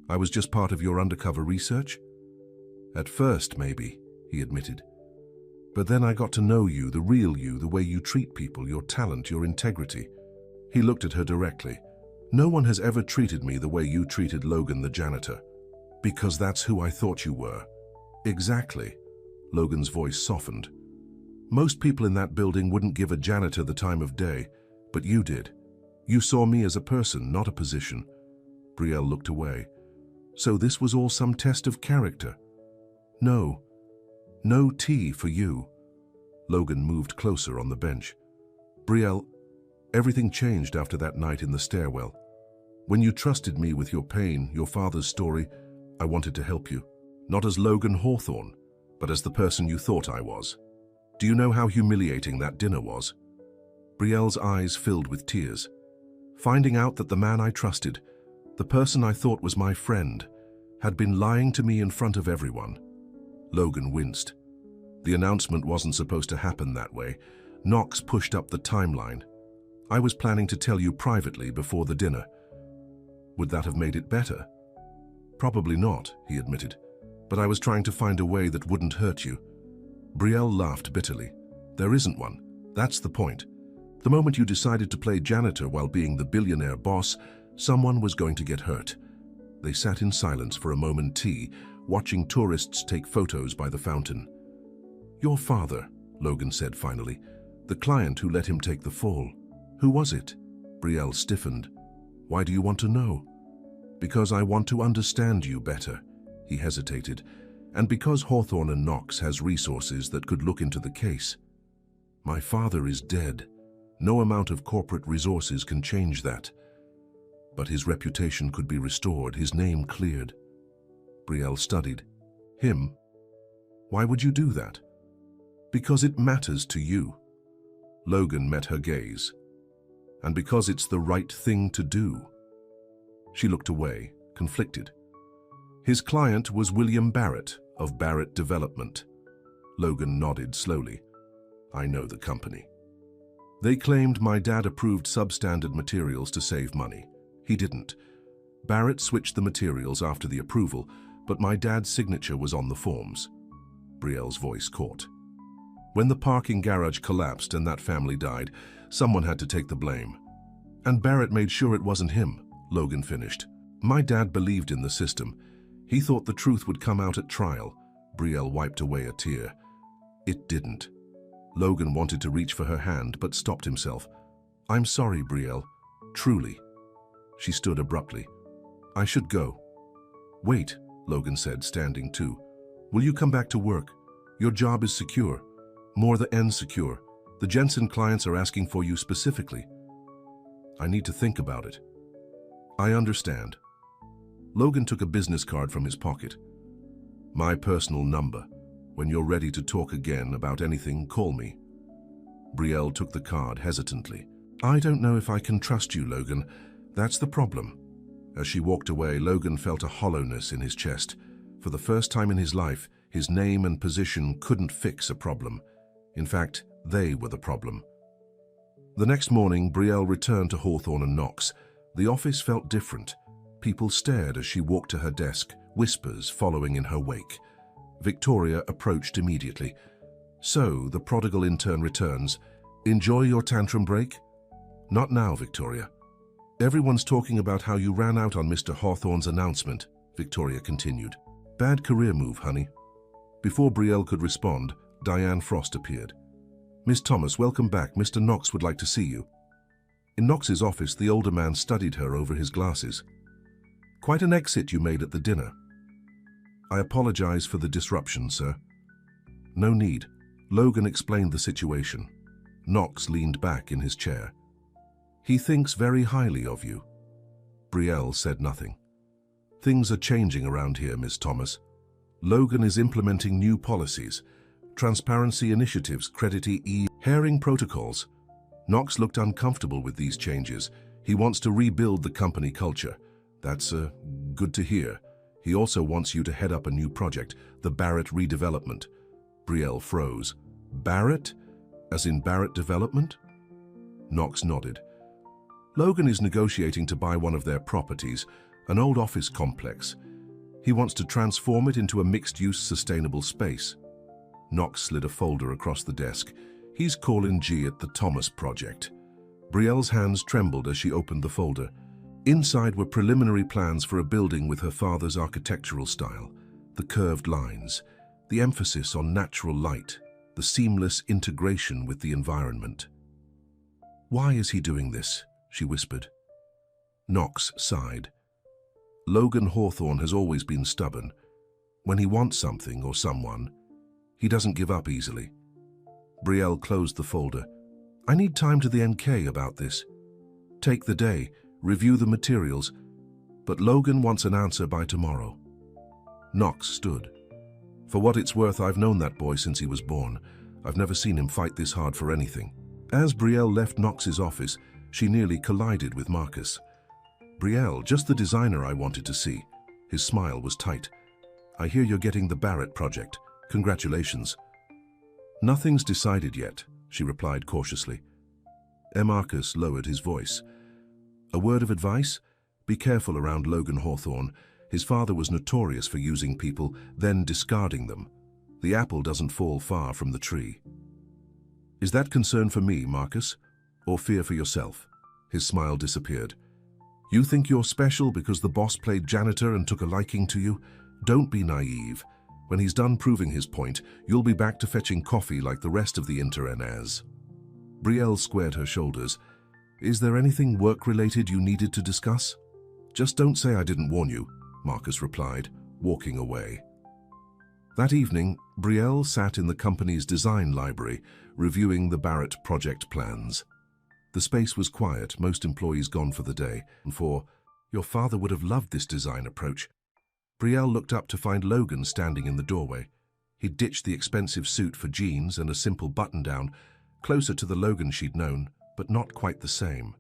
I was just part of your undercover research? At first, maybe, he admitted. But then I got to know you, the real you, the way you treat people, your talent, your integrity. He looked at her directly. No one has ever treated me the way you treated Logan the janitor. Because that's who I thought you were. Exactly. Logan's voice softened. Most people in that building wouldn't give a janitor the time of day, but you did. You saw me as a person, not a position. Brielle looked away. So this was all some test of character? No. No tea for you. Logan moved closer on the bench. Brielle, everything changed after that night in the stairwell. When you trusted me with your pain, your father's story, I wanted to help you. Not as Logan Hawthorne, but as the person you thought I was. Do you know how humiliating that dinner was? Brielle's eyes filled with tears. Finding out that the man I trusted, the person I thought was my friend, had been lying to me in front of everyone. Logan winced. The announcement wasn't supposed to happen that way. Knox pushed up the timeline. I was planning to tell you privately before the dinner. Would that have made it better? Probably not, he admitted. But I was trying to find a way that wouldn't hurt you. Brielle laughed bitterly. There isn't one. That's the point. The moment you decided to play janitor while being the billionaire boss, someone was going to get hurt. They sat in silence for a moment tea, watching tourists take photos by the fountain. Your father, Logan said finally. The client who let him take the fall. Who was it? Brielle stiffened. Why do you want to know? Because I want to understand you better. He hesitated. And because Hawthorne and Knox has resources that could look into the case. My father is dead. No amount of corporate resources can change that. But his reputation could be restored, his name cleared. Brielle studied. Him? Why would you do that? Because it matters to you. Logan met her gaze. And because it's the right thing to do. She looked away, conflicted. His client was William Barrett of Barrett Development. Logan nodded slowly. I know the company. They claimed my dad approved substandard materials to save money. He didn't. Barrett switched the materials after the approval, but my dad's signature was on the forms. Brielle's voice caught. When the parking garage collapsed and that family died, someone had to take the blame. And Barrett made sure it wasn't him, Logan finished. My dad believed in the system. He thought the truth would come out at trial. Brielle wiped away a tear. It didn't. Logan wanted to reach for her hand, but stopped himself. I'm sorry, Brielle. Truly. She stood abruptly. I should go. Wait, Logan said, standing too. Will you come back to work? Your job is secure. More than secure. The Jensen clients are asking for you specifically. I need to think about it. I understand. Logan took a business card from his pocket. My personal number. When you're ready to talk again about anything, call me. Brielle took the card hesitantly. I don't know if I can trust you, Logan. That's the problem. As she walked away, Logan felt a hollowness in his chest. For the first time in his life, his name and position couldn't fix a problem. In fact, they were the problem. The next morning, Brielle returned to Hawthorne and Knox. The office felt different. People stared as she walked to her desk, whispers following in her wake. Victoria approached immediately. So, the prodigal intern returns. Enjoy your tantrum break? Not now, Victoria. Everyone's talking about how you ran out on Mr. Hawthorne's announcement, Victoria continued. Bad career move, honey. Before Brielle could respond, Diane Frost appeared. Miss Thomas, welcome back. Mr. Knox would like to see you. In Knox's office, the older man studied her over his glasses. Quite an exit you made at the dinner. I apologize for the disruption, sir. No need. Logan explained the situation. Knox leaned back in his chair. He thinks very highly of you. Brielle said nothing. Things are changing around here, Miss Thomas. Logan is implementing new policies, transparency initiatives, credit herring protocols. Knox looked uncomfortable with these changes. He wants to rebuild the company culture. That's good to hear. He also wants you to head up a new project, the Barrett redevelopment. Brielle froze. Barrett? As in Barrett Development? Knox nodded. Logan is negotiating to buy one of their properties, an old office complex. He wants to transform it into a mixed-use sustainable space. Knox slid a folder across the desk. He's calling G at the Thomas Project. Brielle's hands trembled as she opened the folder. Inside were preliminary plans for a building with her father's architectural style, the curved lines, the emphasis on natural light, the seamless integration with the environment. "Why is he doing this?" she whispered. Knox sighed. Logan Hawthorne has always been stubborn. When he wants something or someone, he doesn't give up easily. Brielle closed the folder. "I need time to the NK about this. Take the day, review the materials, but Logan wants an answer by tomorrow." Knox stood. "For what it's worth, I've known that boy since he was born. I've never seen him fight this hard for anything." As Brielle left Knox's office, she nearly collided with Marcus. "Brielle, just the designer I wanted to see." His smile was tight. "I hear you're getting the Barrett project. Congratulations." "Nothing's decided yet," she replied cautiously. Marcus lowered his voice. "A word of advice? Be careful around Logan Hawthorne. His father was notorious for using people, then discarding them. The apple doesn't fall far from the tree." "Is that concern for me, Marcus, or fear for yourself?" His smile disappeared. "You think you're special because the boss played janitor and took a liking to you? Don't be naive. When he's done proving his point, you'll be back to fetching coffee like the rest of the interns." Brielle squared her shoulders. "Is there anything work-related you needed to discuss?" "Just don't say I didn't warn you," Marcus replied, walking away. That evening, Brielle sat in the company's design library, reviewing the Barrett project plans. The space was quiet, most employees gone for the day. "Your father would have loved this design approach." Brielle looked up to find Logan standing in the doorway. He'd ditched the expensive suit for jeans and a simple button-down, closer to the Logan she'd known, but not quite the same.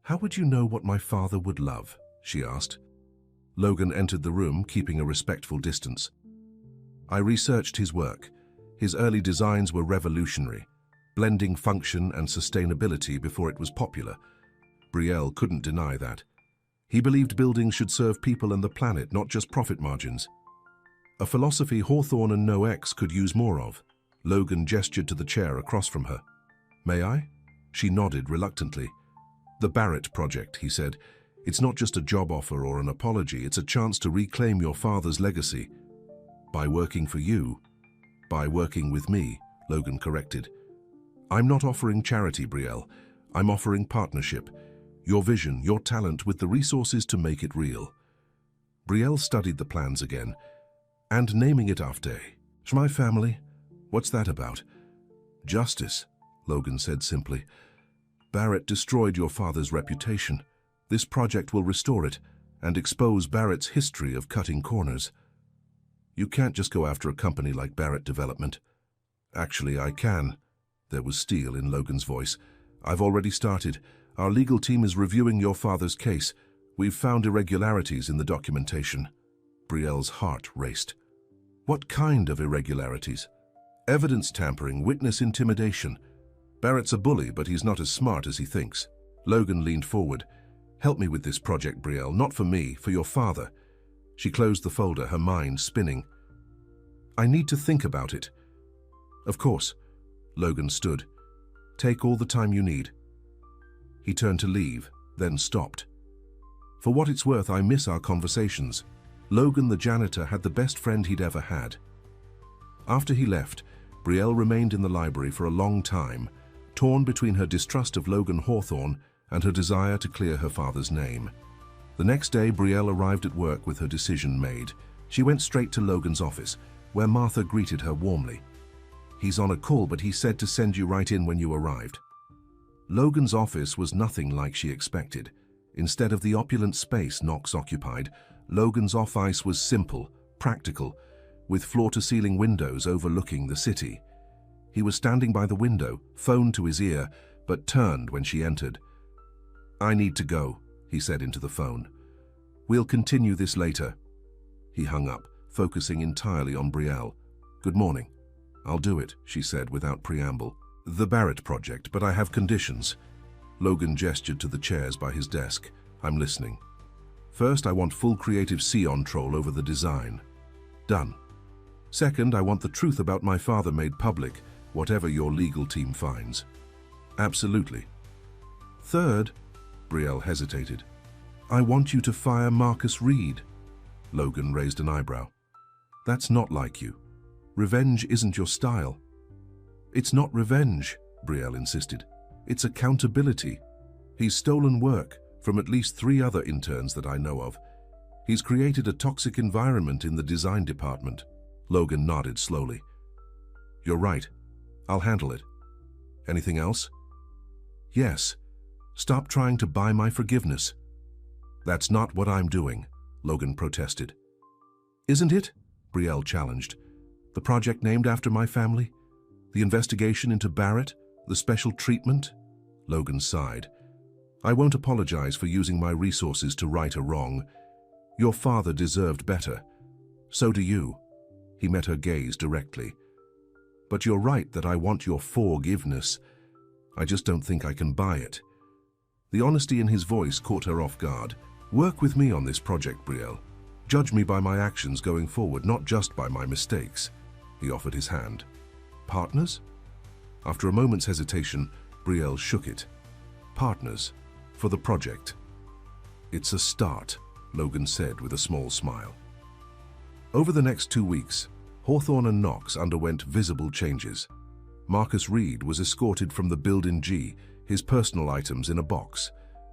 "How would you know what my father would love?" she asked. Logan entered the room, keeping a respectful distance. "I researched his work. His early designs were revolutionary, blending function and sustainability before it was popular." Brielle couldn't deny that. He believed buildings should serve people and the planet, not just profit margins. A philosophy Hawthorne and NoX could use more of. Logan gestured to the chair across from her. "May I?" She nodded reluctantly. "The Barrett project," he said. "It's not just a job offer or an apology, it's a chance to reclaim your father's legacy." "By working for you." "By working with me," Logan corrected. "I'm not offering charity, Brielle. I'm offering partnership. Your vision, your talent, with the resources to make it real." Brielle studied the plans again. "And naming it after my family? What's that about?" "Justice," Logan said simply. "Barrett destroyed your father's reputation. This project will restore it and expose Barrett's history of cutting corners." "You can't just go after a company like Barrett Development." "Actually, I can." There was steel in Logan's voice. "I've already started. Our legal team is reviewing your father's case. We've found irregularities in the documentation." Brielle's heart raced. "What kind of irregularities?" "Evidence tampering, witness intimidation. Barrett's a bully, but he's not as smart as he thinks." Logan leaned forward. "Help me with this project, Brielle. Not for me, for your father." She closed the folder, her mind spinning. "I need to think about it." "Of course." Logan stood. "Take all the time you need." He turned to leave, then stopped. "For what it's worth, I miss our conversations." Logan the janitor had the best friend he'd ever had. After he left, Brielle remained in the library for a long time, torn between her distrust of Logan Hawthorne and her desire to clear her father's name. The next day, Brielle arrived at work with her decision made. She went straight to Logan's office, where Martha greeted her warmly. "He's on a call, but he said to send you right in when you arrived." Logan's office was nothing like she expected. Instead of the opulent space Knox occupied, Logan's office was simple, practical, with floor-to-ceiling windows overlooking the city. He was standing by the window, phone to his ear, but turned when she entered. "I need to go," he said into the phone. "We'll continue this later." He hung up, focusing entirely on Brielle. "Good morning." "I'll do it," she said without preamble. "The Barrett project, but I have conditions." Logan gestured to the chairs by his desk. I'm listening. First, I want full creative control over the design. Done. Second, I want the truth about my father made public, whatever your legal team finds. Absolutely. Third, Brielle hesitated. I want you to fire Marcus Reed. Logan raised an eyebrow. That's not like you. Revenge isn't your style. It's not revenge, Brielle insisted. It's accountability. He's stolen work from at least 3 other interns that I know of. He's created a toxic environment in the design department. Logan nodded slowly. You're right. I'll handle it. Anything else? Yes. Stop trying to buy my forgiveness. That's not what I'm doing, Logan protested. Isn't it? Brielle challenged. The project named after my family? The investigation into Barrett? The special treatment? Logan sighed. I won't apologize for using my resources to right a wrong. Your father deserved better. So do you. He met her gaze directly. But you're right that I want your forgiveness. I just don't think I can buy it. The honesty in his voice caught her off guard. Work with me on this project, Brielle. Judge me by my actions going forward, not just by my mistakes. He offered his hand. Partners? After a moment's hesitation, Brielle shook it. Partners, for the project. It's a start, Logan said with a small smile. Over the next 2 weeks, Hawthorne and Knox underwent visible changes. Marcus Reed was escorted from the Building G, his personal items in a box.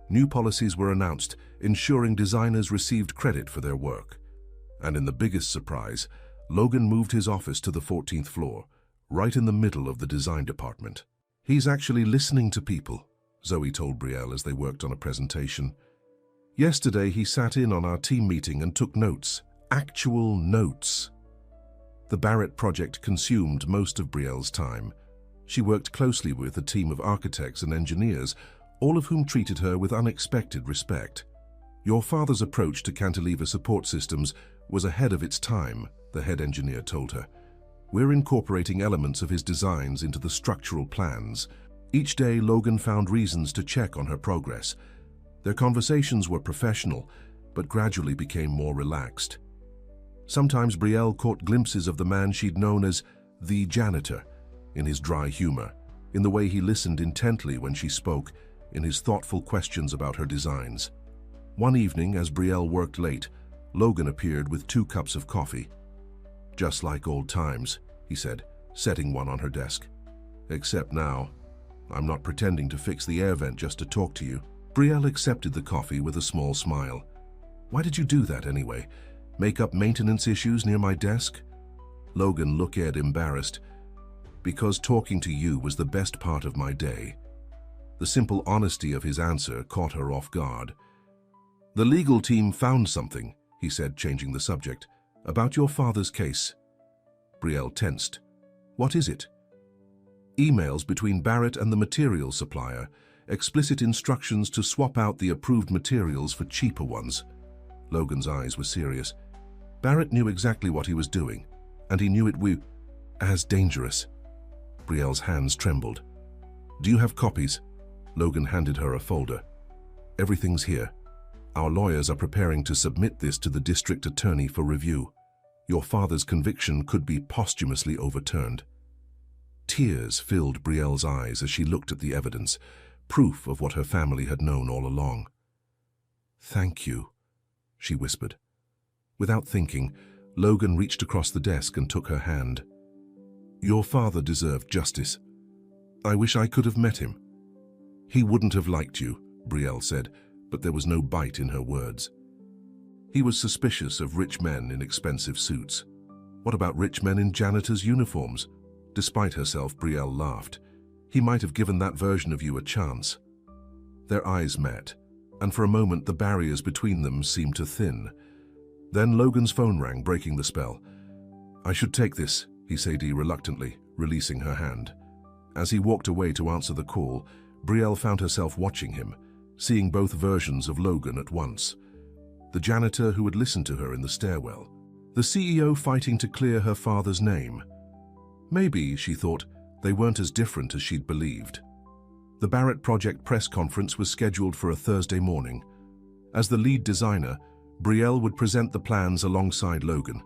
New policies were announced, ensuring designers received credit for their work. And in the biggest surprise, Logan moved his office to the 14th floor, right in the middle of the design department. He's actually listening to people, Zoe told Brielle as they worked on a presentation. Yesterday, he sat in on our team meeting and took notes. Actual notes. The Barrett project consumed most of Brielle's time. She worked closely with a team of architects and engineers, all of whom treated her with unexpected respect. Your father's approach to cantilever support systems was ahead of its time, the head engineer told her. We're incorporating elements of his designs into the structural plans. Each day, Logan found reasons to check on her progress. Their conversations were professional, but gradually became more relaxed. Sometimes Brielle caught glimpses of the man she'd known as the Janitor, in his dry humor, in the way he listened intently when she spoke, in his thoughtful questions about her designs. One evening, as Brielle worked late, Logan appeared with 2 cups of coffee. Just like old times, he said, setting one on her desk. Except now, I'm not pretending to fix the air vent just to talk to you. Brielle accepted the coffee with a small smile. Why did you do that anyway? Make up maintenance issues near my desk? Logan looked embarrassed. Because talking to you was the best part of my day. The simple honesty of his answer caught her off guard. The legal team found something, he said, changing the subject, about your father's case. Brielle tensed. What is it? Emails between Barrett and the materials supplier, explicit instructions to swap out the approved materials for cheaper ones. Logan's eyes were serious. Barrett knew exactly what he was doing, and he knew it as dangerous. Brielle's hands trembled. Do you have copies? Logan handed her a folder. Everything's here. Our lawyers are preparing to submit this to the district attorney for review. Your father's conviction could be posthumously overturned. Tears filled Brielle's eyes as she looked at the evidence, proof of what her family had known all along. Thank you, she whispered. Without thinking, Logan reached across the desk and took her hand. Your father deserved justice. I wish I could have met him. He wouldn't have liked you, Brielle said, but there was no bite in her words. He was suspicious of rich men in expensive suits. What about rich men in janitors' uniforms? Despite herself, Brielle laughed. He might have given that version of you a chance. Their eyes met, and for a moment the barriers between them seemed to thin. Then Logan's phone rang, breaking the spell. I should take this, he said reluctantly, releasing her hand. As he walked away to answer the call, Brielle found herself watching him, seeing both versions of Logan at once. The janitor who had listened to her in the stairwell. The CEO fighting to clear her father's name. Maybe, she thought, they weren't as different as she'd believed. The Barrett Project press conference was scheduled for a Thursday morning. As the lead designer, Brielle would present the plans alongside Logan.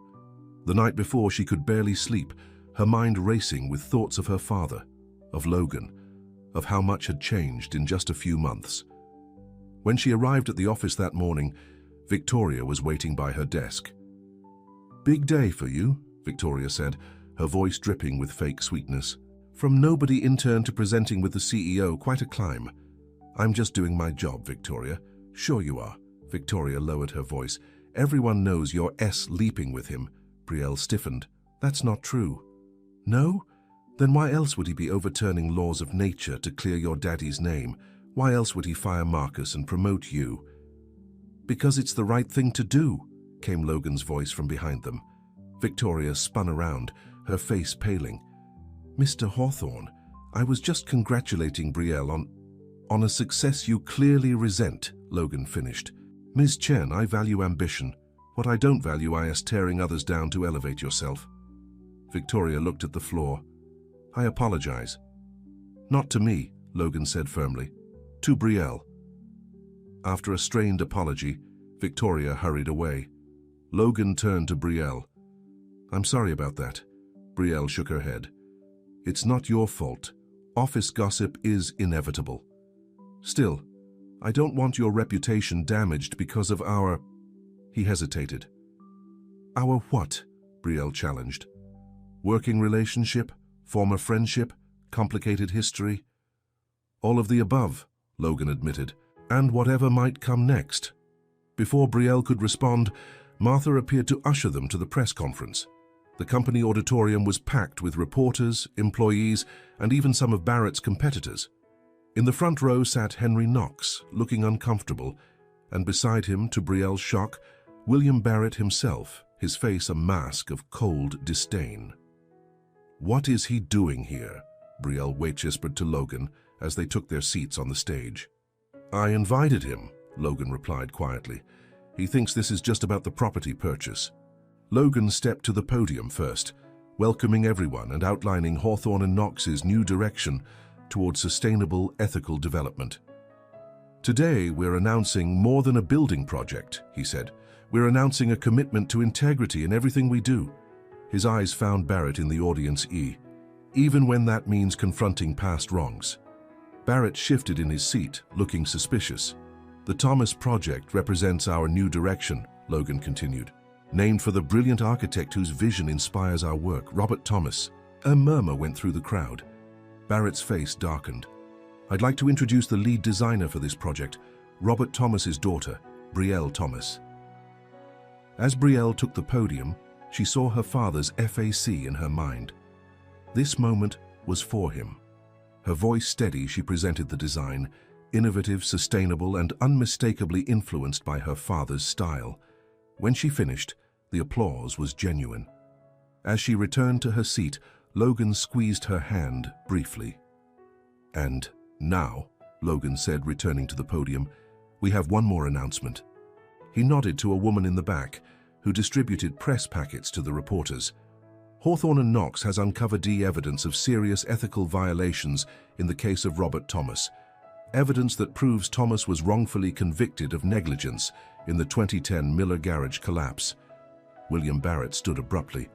The night before, she could barely sleep, her mind racing with thoughts of her father, of Logan, of how much had changed in just a few months. When she arrived at the office that morning, Victoria was waiting by her desk. "Big day for you," Victoria said, her voice dripping with fake sweetness. "From nobody intern to presenting with the CEO, quite a climb." "I'm just doing my job, Victoria." "Sure you are." Victoria lowered her voice. "Everyone knows you're leaping with him." Brielle stiffened. "That's not true." "No? Then why else would he be overturning laws of nature to clear your daddy's name? Why else would he fire Marcus and promote you?" "Because it's the right thing to do," came Logan's voice from behind them. Victoria spun around, her face paling. "Mr. Hawthorne, I was just congratulating Brielle on a success you clearly resent," Logan finished. "Ms. Chen, I value ambition. What I don't value is tearing others down to elevate yourself." Victoria looked at the floor. "I apologize." "Not to me," Logan said firmly. "To Brielle." After a strained apology, Victoria hurried away. Logan turned to Brielle. "I'm sorry about that." Brielle shook her head. "It's not your fault. Office gossip is inevitable. Still, I don't want your reputation damaged because of our—" He hesitated. "Our what?" Brielle challenged. "Working relationship, former friendship, complicated history?" "All of the above," Logan admitted, "and whatever might come next." Before Brielle could respond, Martha appeared to usher them to the press conference. The company auditorium was packed with reporters, employees, and even some of Barrett's competitors. In the front row sat Henry Knox, looking uncomfortable, and beside him, to Brielle's shock, William Barrett himself, his face a mask of cold disdain. "What is he doing here?" Brielle whispered to Logan as they took their seats on the stage. "I invited him," Logan replied quietly. "He thinks this is just about the property purchase." Logan stepped to the podium first, welcoming everyone and outlining Hawthorne and Knox's new direction towards sustainable, ethical development. "Today, we're announcing more than a building project," he said. "We're announcing a commitment to integrity in everything we do." His eyes found Barrett in the audience, even when that means confronting past wrongs. Barrett shifted in his seat, looking suspicious. "The Thomas Project represents our new direction," Logan continued. "Named for the brilliant architect whose vision inspires our work, Robert Thomas." A murmur went through the crowd. Barrett's face darkened. "I'd like to introduce the lead designer for this project, Robert Thomas's daughter, Brielle Thomas." As Brielle took the podium, she saw her father's FAC in her mind. This moment was for him. Her voice steady, she presented the design, innovative, sustainable, and unmistakably influenced by her father's style. When she finished, the applause was genuine. As she returned to her seat, Logan squeezed her hand briefly. "And now," Logan said, returning to the podium, "we have one more announcement." He nodded to a woman in the back, who distributed press packets to the reporters. "Hawthorne and Knox has uncovered evidence of serious ethical violations in the case of Robert Thomas. Evidence that proves Thomas was wrongfully convicted of negligence in the 2010 Miller Garage collapse." William Barrett stood abruptly.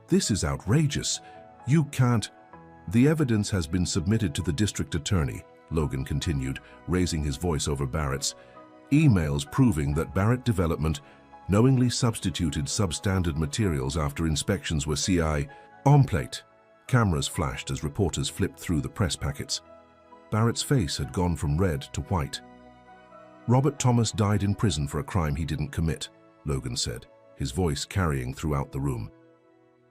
"This is outrageous. You can't—" "The evidence has been submitted to the district attorney," Logan continued, raising his voice over Barrett's. "Emails proving that Barrett Development knowingly substituted substandard materials after inspections were CI on plate." Cameras flashed as reporters flipped through the press packets. Barrett's face had gone from red to white. "Robert Thomas died in prison for a crime he didn't commit," Logan said, his voice carrying throughout the room.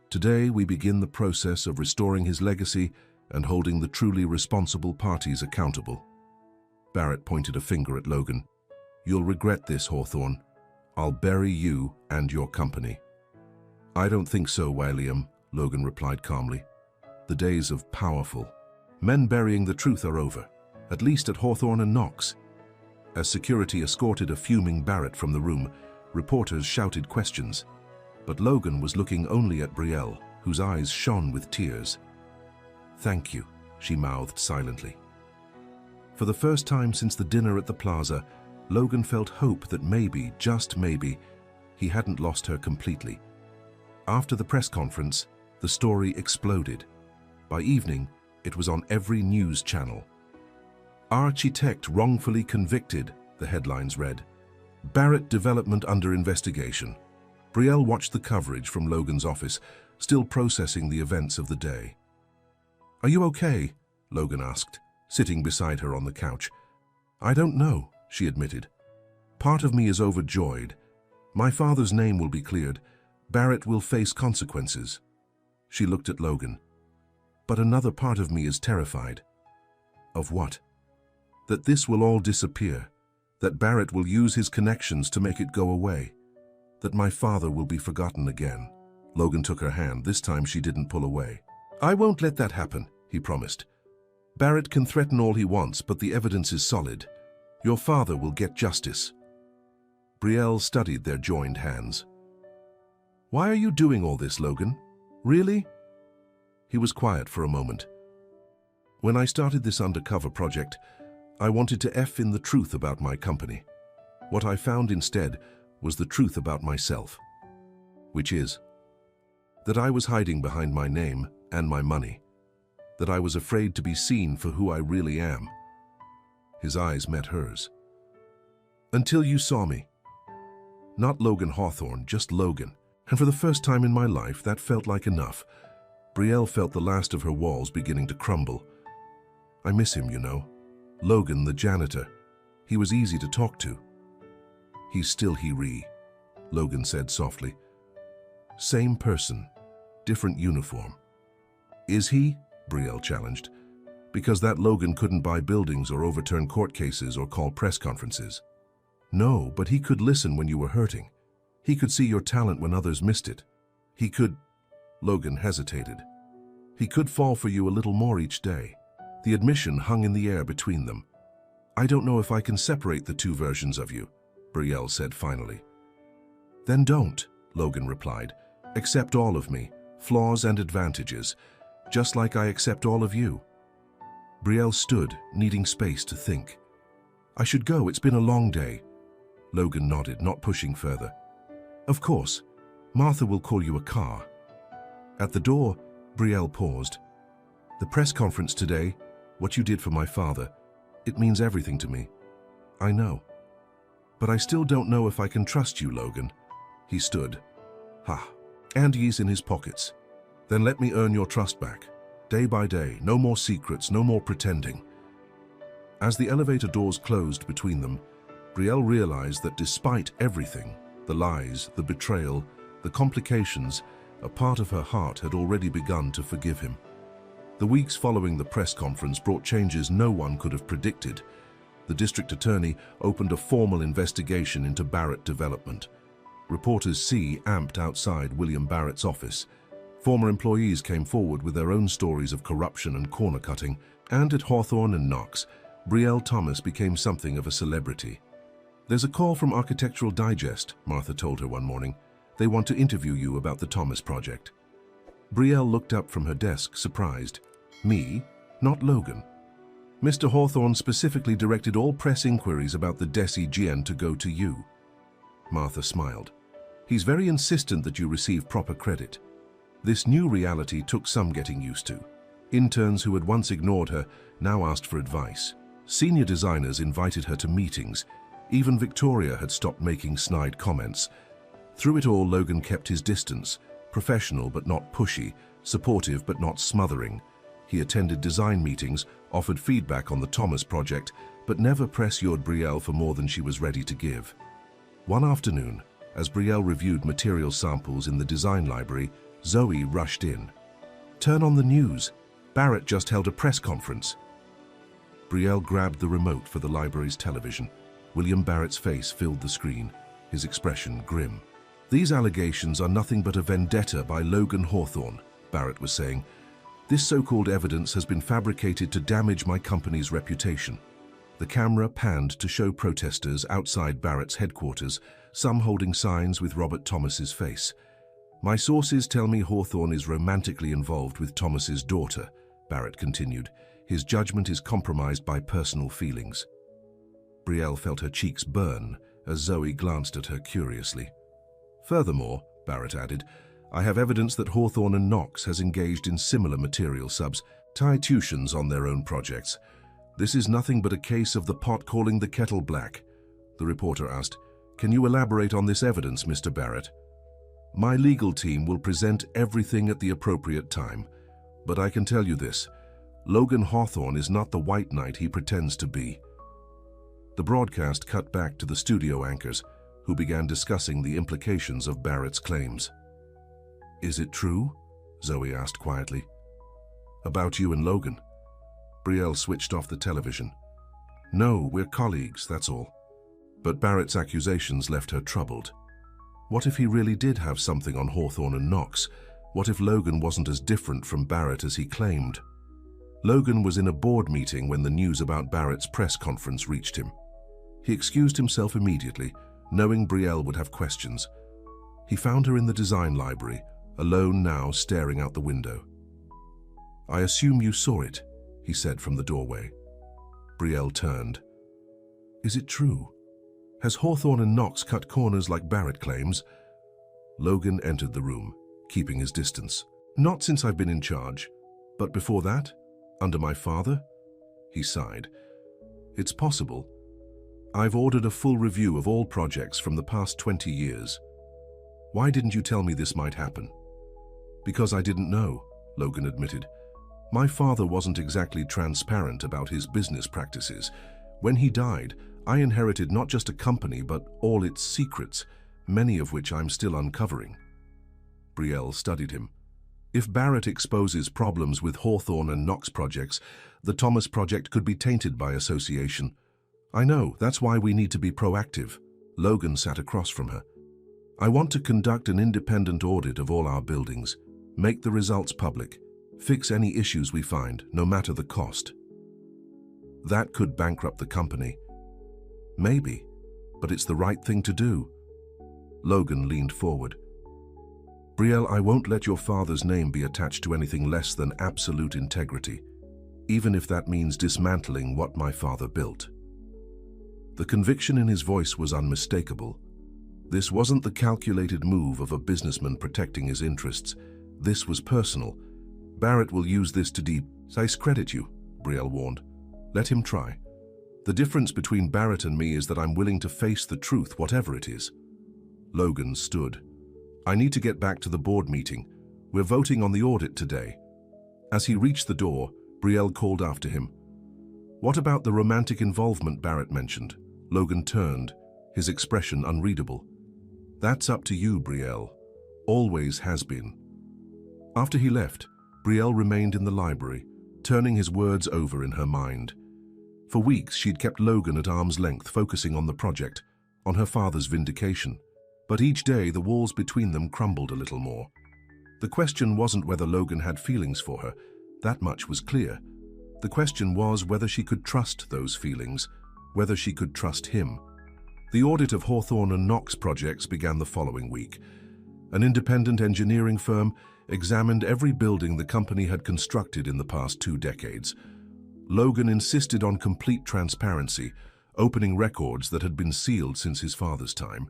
"Today, we begin the process of restoring his legacy and holding the truly responsible parties accountable." Barrett pointed a finger at Logan. "You'll regret this, Hawthorne. I'll bury you and your company." "I don't think so, William," Logan replied calmly. "The days of powerful men burying the truth are over, at least at Hawthorne and Knox." As security escorted a fuming Barrett from the room, reporters shouted questions. But Logan was looking only at Brielle, whose eyes shone with tears. "Thank you," she mouthed silently. For the first time since the dinner at the plaza, Logan felt hope that maybe, just maybe, he hadn't lost her completely. After the press conference, the story exploded. By evening, it was on every news channel. "Architect wrongfully convicted," the headlines read. "Barrett development under investigation." Brielle watched the coverage from Logan's office, still processing the events of the day. "Are you okay?" Logan asked, sitting beside her on the couch. "I don't know," she admitted. "Part of me is overjoyed. My father's name will be cleared. Barrett will face consequences." She looked at Logan. "But another part of me is terrified." "Of what?" "That this will all disappear. That Barrett will use his connections to make it go away. That my father will be forgotten again." Logan took her hand. This time she didn't pull away. "I won't let that happen," he promised. "Barrett can threaten all he wants, but the evidence is solid. Your father will get justice." Brielle studied their joined hands. "Why are you doing all this, Logan? Really?" He was quiet for a moment. "When I started this undercover project, I wanted to F in the truth about my company. What I found instead was the truth about myself. Which is that I was hiding behind my name and my money. That I was afraid to be seen for who I really am." His eyes met hers. "Until you saw me. Not Logan Hawthorne, just Logan. And for the first time in my life, that felt like enough." Brielle felt the last of her walls beginning to crumble. "I miss him, you know. Logan, the janitor. He was easy to talk to." "He's still he," Logan said softly. "Same person, different uniform." "Is he?" Brielle challenged. "Because that Logan couldn't buy buildings or overturn court cases or call press conferences." "No, but he could listen when you were hurting. He could see your talent when others missed it. He could..." Logan hesitated. "He could fall for you a little more each day." The admission hung in the air between them. "I don't know if I can separate the two versions of you," Brielle said finally. "Then don't," Logan replied. "Accept all of me, flaws and advantages, just like I accept all of you." Brielle stood, needing space to think. "I should go, it's been a long day." Logan nodded, not pushing further. "Of course. Martha will call you a car." At the door, Brielle paused. "The press conference today, what you did for my father, it means everything to me. I know. But I still don't know if I can trust you, Logan." He stood. "And he's in his pockets. Then let me earn your trust back. Day by day, no more secrets, no more pretending." As the elevator doors closed between them, Brielle realized that despite everything, the lies, the betrayal, the complications, a part of her heart had already begun to forgive him. The weeks following the press conference brought changes no one could have predicted. The district attorney opened a formal investigation into Barrett development. Reporters amped outside William Barrett's office. Former employees came forward with their own stories of corruption and corner-cutting, and at Hawthorne and Knox, Brielle Thomas became something of a celebrity. "There's a call from Architectural Digest," Martha told her one morning. "They want to interview you about the Thomas project." Brielle looked up from her desk, surprised. "Me? Not Logan." "Mr. Hawthorne specifically directed all press inquiries about the Desi Gian to go to you." Martha smiled. "He's very insistent that you receive proper credit." This new reality took some getting used to. Interns who had once ignored her now asked for advice. Senior designers invited her to meetings. Even Victoria had stopped making snide comments. Through it all, Logan kept his distance, professional but not pushy, supportive but not smothering. He attended design meetings, offered feedback on the Thomas project, but never pressured Brielle for more than she was ready to give. One afternoon, as Brielle reviewed material samples in the design library, Zoe rushed in. "Turn on the news. Barrett just held a press conference." Brielle grabbed the remote for the library's television. William Barrett's face filled the screen, his expression grim. "These allegations are nothing but a vendetta by Logan Hawthorne," Barrett was saying. "This so-called evidence has been fabricated to damage my company's reputation." The camera panned to show protesters outside Barrett's headquarters, some holding signs with Robert Thomas's face. "My sources tell me Hawthorne is romantically involved with Thomas's daughter," Barrett continued, His judgment is compromised by personal feelings. Brielle felt her cheeks burn as Zoe glanced at her curiously. Furthermore, Barrett added, I have evidence that Hawthorne and Knox has engaged in similar material substitutions on their own projects. This is nothing but a case of the pot calling the kettle black. The reporter asked, Can you elaborate on this evidence, Mr. Barrett? My legal team will present everything at the appropriate time, but I can tell you this, Logan Hawthorne is not the white knight he pretends to be. The broadcast cut back to the studio anchors, who began discussing the implications of Barrett's claims. Is it true? Zoe asked quietly. About you and Logan. Brielle switched off the television. No, we're colleagues, that's all. But Barrett's accusations left her troubled. What if he really did have something on Hawthorne and Knox? What if Logan wasn't as different from Barrett as he claimed? Logan was in a board meeting when the news about Barrett's press conference reached him. He excused himself immediately, knowing Brielle would have questions. He found her in the design library, alone now staring out the window. I assume you saw it, he said from the doorway. Brielle turned. Is it true? Has Hawthorne and Knox cut corners like Barrett claims? Logan entered the room, keeping his distance. Not since I've been in charge, but before that, under my father? He sighed. It's possible. I've ordered a full review of all projects from the past 20 years. Why didn't you tell me this might happen? Because I didn't know, Logan admitted. My father wasn't exactly transparent about his business practices. When he died, I inherited not just a company, but all its secrets, many of which I'm still uncovering. Brielle studied him. If Barrett exposes problems with Hawthorne and Knox projects, the Thomas project could be tainted by association. I know, that's why we need to be proactive. Logan sat across from her. I want to conduct an independent audit of all our buildings, make the results public, fix any issues we find, no matter the cost. That could bankrupt the company. Maybe, but it's the right thing to do. Logan leaned forward. Brielle, I won't let your father's name be attached to anything less than absolute integrity, even if that means dismantling what my father built. The conviction in his voice was unmistakable. This wasn't the calculated move of a businessman protecting his interests. This was personal. Barrett will use this to discredit you, Brielle warned. Let him try. The difference between Barrett and me is that I'm willing to face the truth, whatever it is. Logan stood. I need to get back to the board meeting. We're voting on the audit today. As he reached the door, Brielle called after him. What about the romantic involvement Barrett mentioned? Logan turned, his expression unreadable. That's up to you, Brielle. Always has been. After he left, Brielle remained in the library, turning his words over in her mind. For weeks, she'd kept Logan at arm's length, focusing on the project, on her father's vindication. But each day, the walls between them crumbled a little more. The question wasn't whether Logan had feelings for her. That much was clear. The question was whether she could trust those feelings, whether she could trust him. The audit of Hawthorne and Knox projects began the following week. An independent engineering firm examined every building the company had constructed in the past 2 decades. Logan insisted on complete transparency, opening records that had been sealed since his father's time.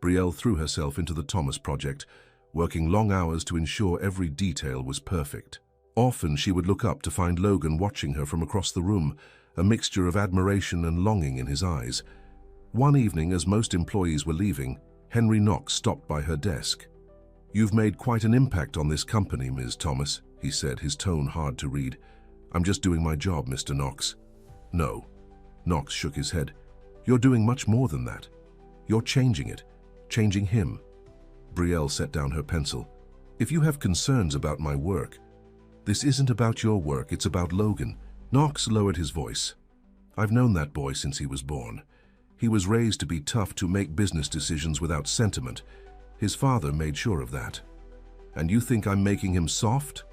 Brielle threw herself into the Thomas project, working long hours to ensure every detail was perfect. Often she would look up to find Logan watching her from across the room, a mixture of admiration and longing in his eyes. One evening, as most employees were leaving, Henry Knox stopped by her desk. "You've made quite an impact on this company, Ms. Thomas," he said, his tone hard to read. "I'm just doing my job, Mr. Knox." "No." Knox shook his head. "You're doing much more than that. You're changing it, changing him." Brielle set down her pencil. "If you have concerns about my work, this isn't about your work, it's about Logan." Knox lowered his voice. "I've known that boy since he was born. He was raised to be tough, to make business decisions without sentiment. His father made sure of that. And you think I'm making him soft?"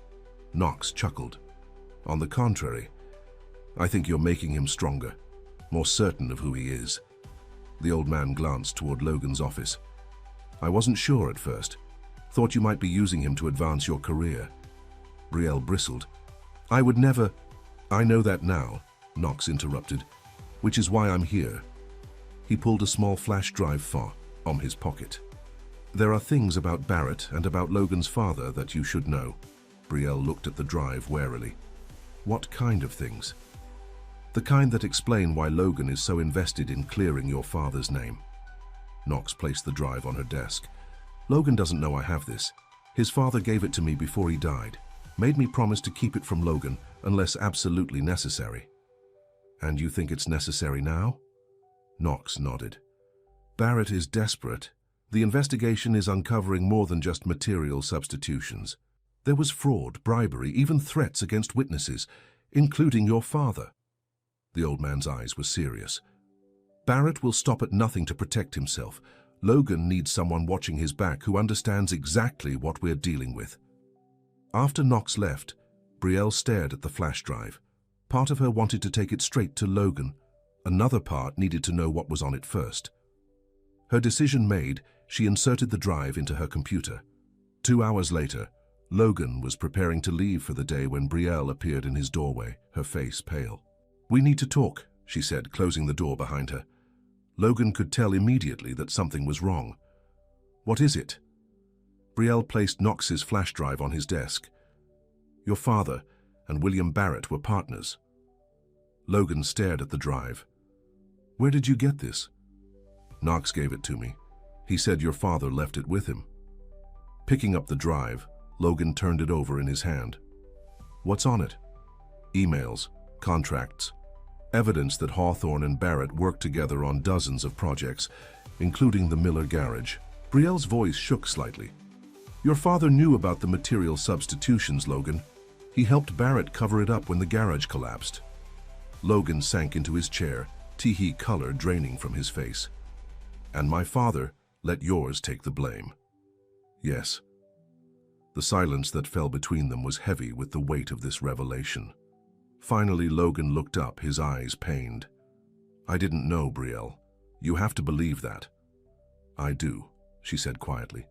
Knox chuckled. "On the contrary, I think you're making him stronger, more certain of who he is." The old man glanced toward Logan's office. "I wasn't sure at first. Thought you might be using him to advance your career." Brielle bristled. "I would never..." I know that now, Knox interrupted, which is why I'm here. He pulled a small flash drive from his pocket. There are things about Barrett and about Logan's father that you should know. Brielle looked at the drive warily. What kind of things? The kind that explain why Logan is so invested in clearing your father's name. Knox placed the drive on her desk. Logan doesn't know I have this. His father gave it to me before he died. Made me promise to keep it from Logan unless absolutely necessary. And you think it's necessary now? Knox nodded. Barrett is desperate. The investigation is uncovering more than just material substitutions. There was fraud, bribery, even threats against witnesses, including your father. The old man's eyes were serious. Barrett will stop at nothing to protect himself. Logan needs someone watching his back who understands exactly what we're dealing with. After Knox left, Brielle stared at the flash drive. Part of her wanted to take it straight to Logan. Another part needed to know what was on it first. Her decision made, she inserted the drive into her computer. 2 hours later, Logan was preparing to leave for the day when Brielle appeared in his doorway, her face pale. "We need to talk," she said, closing the door behind her. Logan could tell immediately that something was wrong. "What is it?" Brielle placed Knox's flash drive on his desk. "Your father and William Barrett were partners." Logan stared at the drive. "Where did you get this?" "Knox gave it to me. He said your father left it with him." Picking up the drive, Logan turned it over in his hand. "What's on it?" "Emails, contracts, evidence that Hawthorne and Barrett worked together on dozens of projects, including the Miller garage." Brielle's voice shook slightly. "Your father knew about the material substitutions, Logan. He helped Barrett cover it up when the garage collapsed." Logan sank into his chair, tee-hee color draining from his face. "And my father let yours take the blame." "Yes." The silence that fell between them was heavy with the weight of this revelation. Finally, Logan looked up, his eyes pained. "I didn't know, Brielle. You have to believe that." "I do," she said quietly.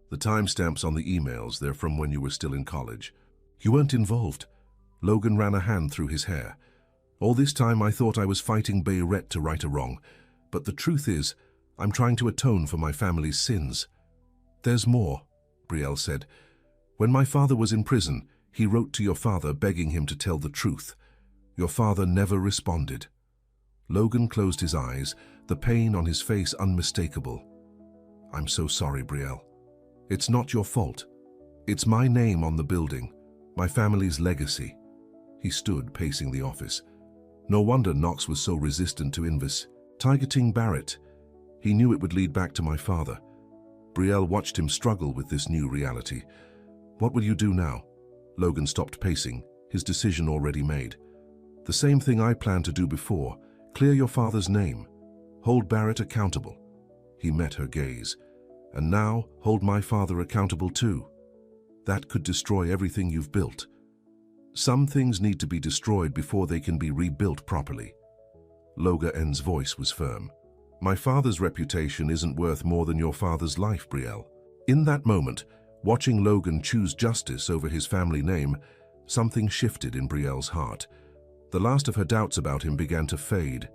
"The timestamps on the emails, they're from when you were still in college. You weren't involved." Logan ran a hand through his hair. "All this time I thought I was fighting Bayret to right a wrong, but the truth is, I'm trying to atone for my family's sins." "There's more," Brielle said. "When my father was in prison, he wrote to your father begging him to tell the truth. Your father never responded." Logan closed his eyes, the pain on his face unmistakable. "I'm so sorry, Brielle. It's not your fault. It's my name on the building, my family's legacy." He stood, pacing the office. No wonder Knox was so resistant to targeting Barrett. He knew it would lead back to my father. Brielle watched him struggle with this new reality. "What will you do now?" Logan stopped pacing, his decision already made. "The same thing I planned to do before. Clear your father's name. Hold Barrett accountable." He met her gaze. "And now, hold my father accountable too. That could destroy everything you've built. Some things need to be destroyed before they can be rebuilt properly." Logan's voice was firm. "My father's reputation isn't worth more than your father's life, Brielle." In that moment, watching Logan choose justice over his family name, something shifted in Brielle's heart. The last of her doubts about him began to fade.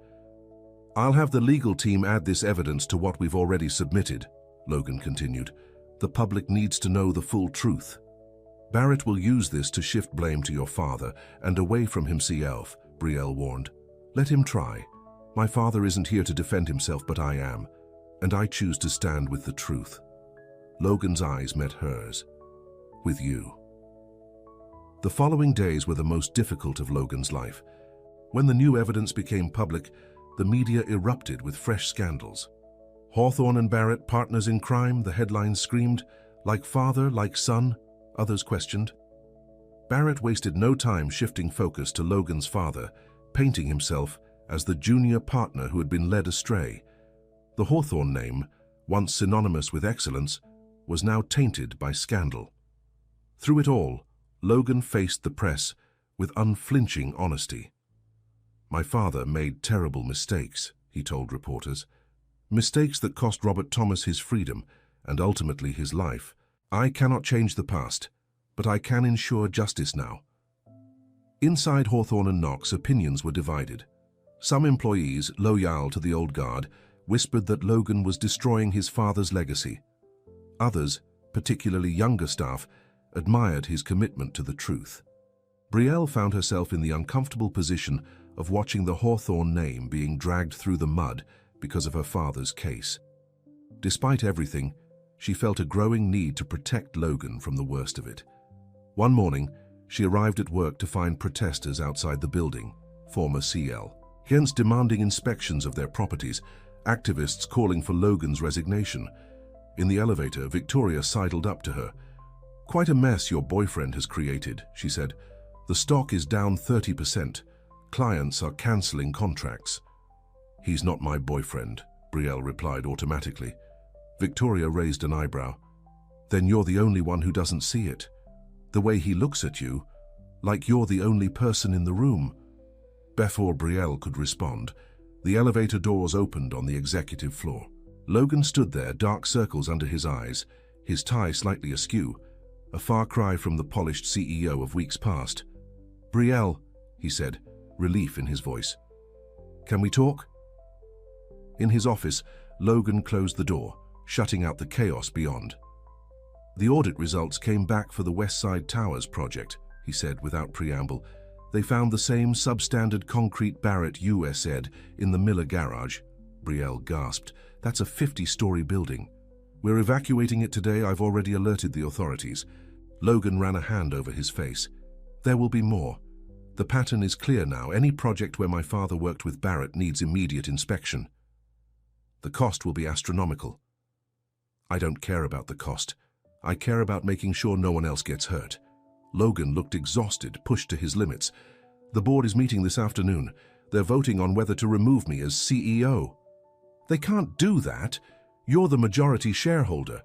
"I'll have the legal team add this evidence to what we've already submitted," Logan continued. "The public needs to know the full truth. Barrett will use this to shift blame to your father and away from himself," Brielle warned. "Let him try. My father isn't here to defend himself, but I am, and I choose to stand with the truth." Logan's eyes met hers. "With you." The following days were the most difficult of Logan's life. When the new evidence became public, the media erupted with fresh scandals. "Hawthorne and Barrett, partners in crime," the headlines screamed. "Like father, like son," others questioned. Barrett wasted no time shifting focus to Logan's father, painting himself as the junior partner who had been led astray. The Hawthorne name, once synonymous with excellence, was now tainted by scandal. Through it all, Logan faced the press with unflinching honesty. "My father made terrible mistakes," he told reporters. "Mistakes that cost Robert Thomas his freedom and ultimately his life. I cannot change the past, but I can ensure justice now." Inside Hawthorne and Knox, opinions were divided. Some employees, loyal to the old guard, whispered that Logan was destroying his father's legacy. Others, particularly younger staff, admired his commitment to the truth. Brielle found herself in the uncomfortable position of watching the Hawthorne name being dragged through the mud because of her father's case. Despite everything, she felt a growing need to protect Logan from the worst of it. One morning, she arrived at work to find protesters outside the building, former CL, hence demanding inspections of their properties, activists calling for Logan's resignation. In the elevator, Victoria sidled up to her. "Quite a mess your boyfriend has created," she said. "The stock is down 30%. Clients are cancelling contracts." "He's not my boyfriend," Brielle replied automatically. Victoria raised an eyebrow. "Then you're the only one who doesn't see it. The way he looks at you, like you're the only person in the room." Before Brielle could respond, the elevator doors opened on the executive floor. Logan stood there, dark circles under his eyes, his tie slightly askew, a far cry from the polished CEO of weeks past. "Brielle," he said, relief in his voice. "Can we talk?" In his office, Logan closed the door, shutting out the chaos beyond. "The audit results came back for the West Side Towers project," he said without preamble. "They found the same substandard concrete Barrett you said in the Miller garage." Brielle gasped. "That's a 50-story building. We're evacuating it today. I've already alerted the authorities." Logan ran a hand over his face. "There will be more. The pattern is clear now. Any project where my father worked with Barrett needs immediate inspection. The cost will be astronomical." "I don't care about the cost. I care about making sure no one else gets hurt." Logan looked exhausted, pushed to his limits. "The board is meeting this afternoon. They're voting on whether to remove me as CEO." "They can't do that. You're the majority shareholder."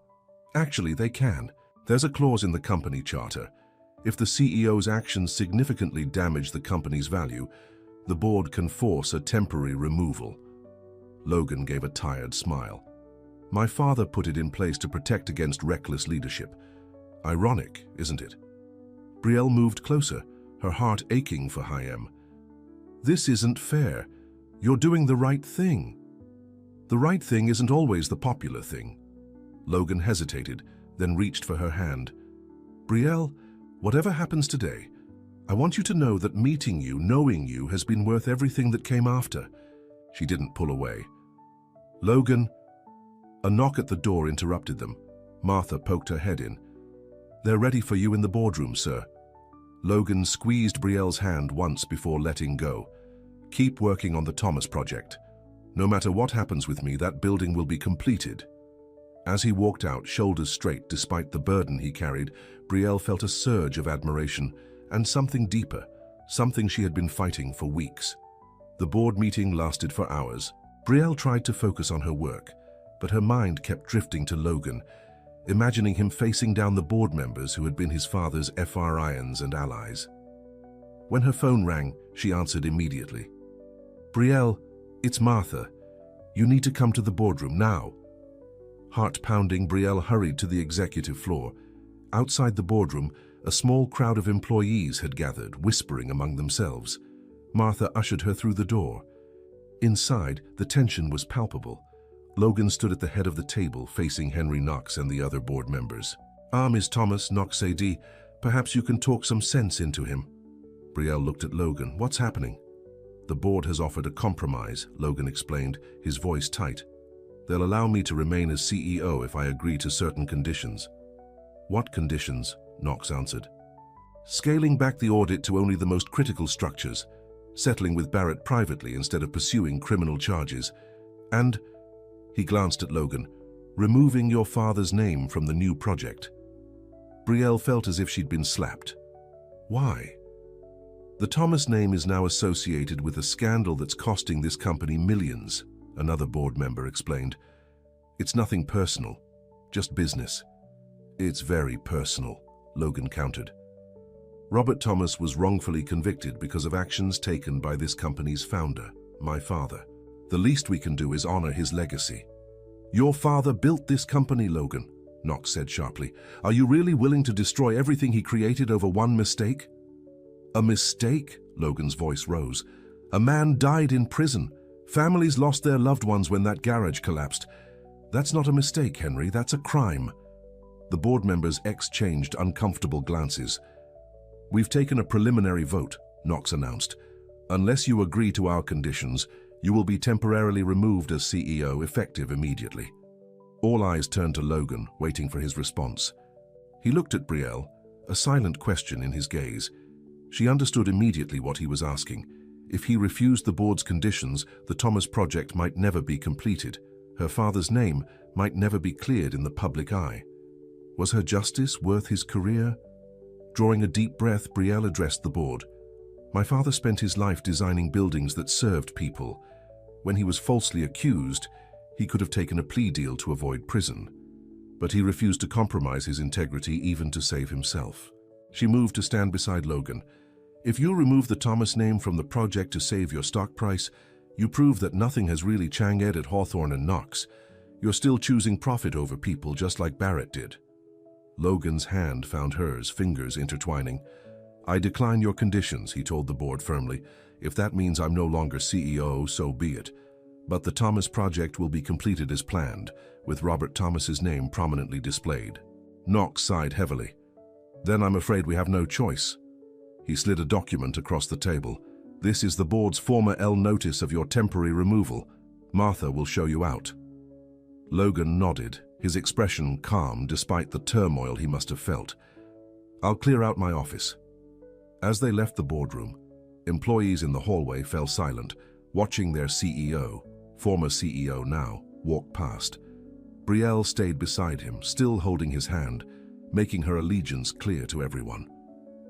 "Actually, they can. There's a clause in the company charter. If the CEO's actions significantly damage the company's value, the board can force a temporary removal." Logan gave a tired smile. "My father put it in place to protect against reckless leadership. Ironic, isn't it?" Brielle moved closer, her heart aching for Hayem. "This isn't fair. You're doing the right thing." "The right thing isn't always the popular thing." Logan hesitated, then reached for her hand. "Brielle, whatever happens today, I want you to know that meeting you, knowing you, has been worth everything that came after." She didn't pull away. "Logan..." A knock at the door interrupted them. Martha poked her head in. "They're ready for you in the boardroom, sir." Logan squeezed Brielle's hand once before letting go. "Keep working on the Thomas project. No matter what happens with me, that building will be completed." As he walked out, shoulders straight despite the burden he carried, Brielle felt a surge of admiration and something deeper, something she had been fighting for weeks. The board meeting lasted for hours. Brielle tried to focus on her work, but her mind kept drifting to Logan, imagining him facing down the board members who had been his father's FRIans and allies. When her phone rang, she answered immediately. "Brielle, it's Martha. You need to come to the boardroom now." Heart pounding, Brielle hurried to the executive floor. Outside the boardroom, a small crowd of employees had gathered, whispering among themselves. Martha ushered her through the door. Inside, the tension was palpable. Logan stood at the head of the table, facing Henry Knox and the other board members. Ms. Thomas," Knox said, "perhaps you can talk some sense into him." Brielle looked at Logan. "What's happening?" "The board has offered a compromise," Logan explained, his voice tight. "They'll allow me to remain as CEO if I agree to certain conditions." "What conditions?" Knox answered. "Scaling back the audit to only the most critical structures, settling with Barrett privately instead of pursuing criminal charges, and," he glanced at Logan, "removing your father's name from the new project." Brielle felt as if she'd been slapped. "Why?" "The Thomas name is now associated with a scandal that's costing this company millions," another board member explained. "It's nothing personal, just business." "It's very personal," Logan countered. "Robert Thomas was wrongfully convicted because of actions taken by this company's founder, my father. The least we can do is honor his legacy." "Your father built this company, Logan," Knox said sharply. "Are you really willing to destroy everything he created over one mistake?" A mistake? Logan's voice rose. A man died in prison. Families lost their loved ones when that garage collapsed. That's not a mistake, Henry. That's a crime. The board members exchanged uncomfortable glances. We've taken a preliminary vote, Knox announced. Unless you agree to our conditions, you will be temporarily removed as CEO, effective immediately. All eyes turned to Logan, waiting for his response. He looked at Brielle, a silent question in his gaze. She understood immediately what he was asking. If he refused the board's conditions, the Thomas project might never be completed. Her father's name might never be cleared in the public eye. Was her justice worth his career? Drawing a deep breath, Brielle addressed the board. My father spent his life designing buildings that served people. When he was falsely accused, he could have taken a plea deal to avoid prison. But he refused to compromise his integrity even to save himself. She moved to stand beside Logan. If you remove the Thomas name from the project to save your stock price, you prove that nothing has really changed at Hawthorne and Knox. You're still choosing profit over people just like Barrett did. Logan's hand found hers, fingers intertwining. I decline your conditions, he told the board firmly. If that means I'm no longer CEO, so be it. But the Thomas project will be completed as planned, with Robert Thomas's name prominently displayed. Knox sighed heavily. Then I'm afraid we have no choice. He slid a document across the table. This is the board's former notice of your temporary removal. Martha will show you out. Logan nodded, his expression calm despite the turmoil he must have felt. I'll clear out my office. As they left the boardroom, employees in the hallway fell silent, watching their CEO, former CEO now, walk past. Brielle stayed beside him, still holding his hand, making her allegiance clear to everyone.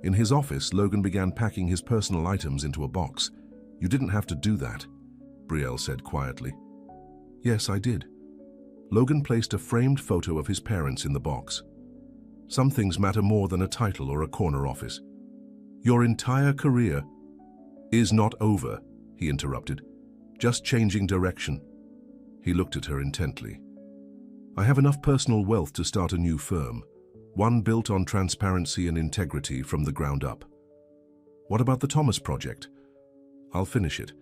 In his office, Logan began packing his personal items into a box. You didn't have to do that, Brielle said quietly. Yes, I did. Logan placed a framed photo of his parents in the box. Some things matter more than a title or a corner office. Your entire career is not over, he interrupted. Just changing direction. He looked at her intently. I have enough personal wealth to start a new firm, one built on transparency and integrity from the ground up. What about the Thomas project? I'll finish it,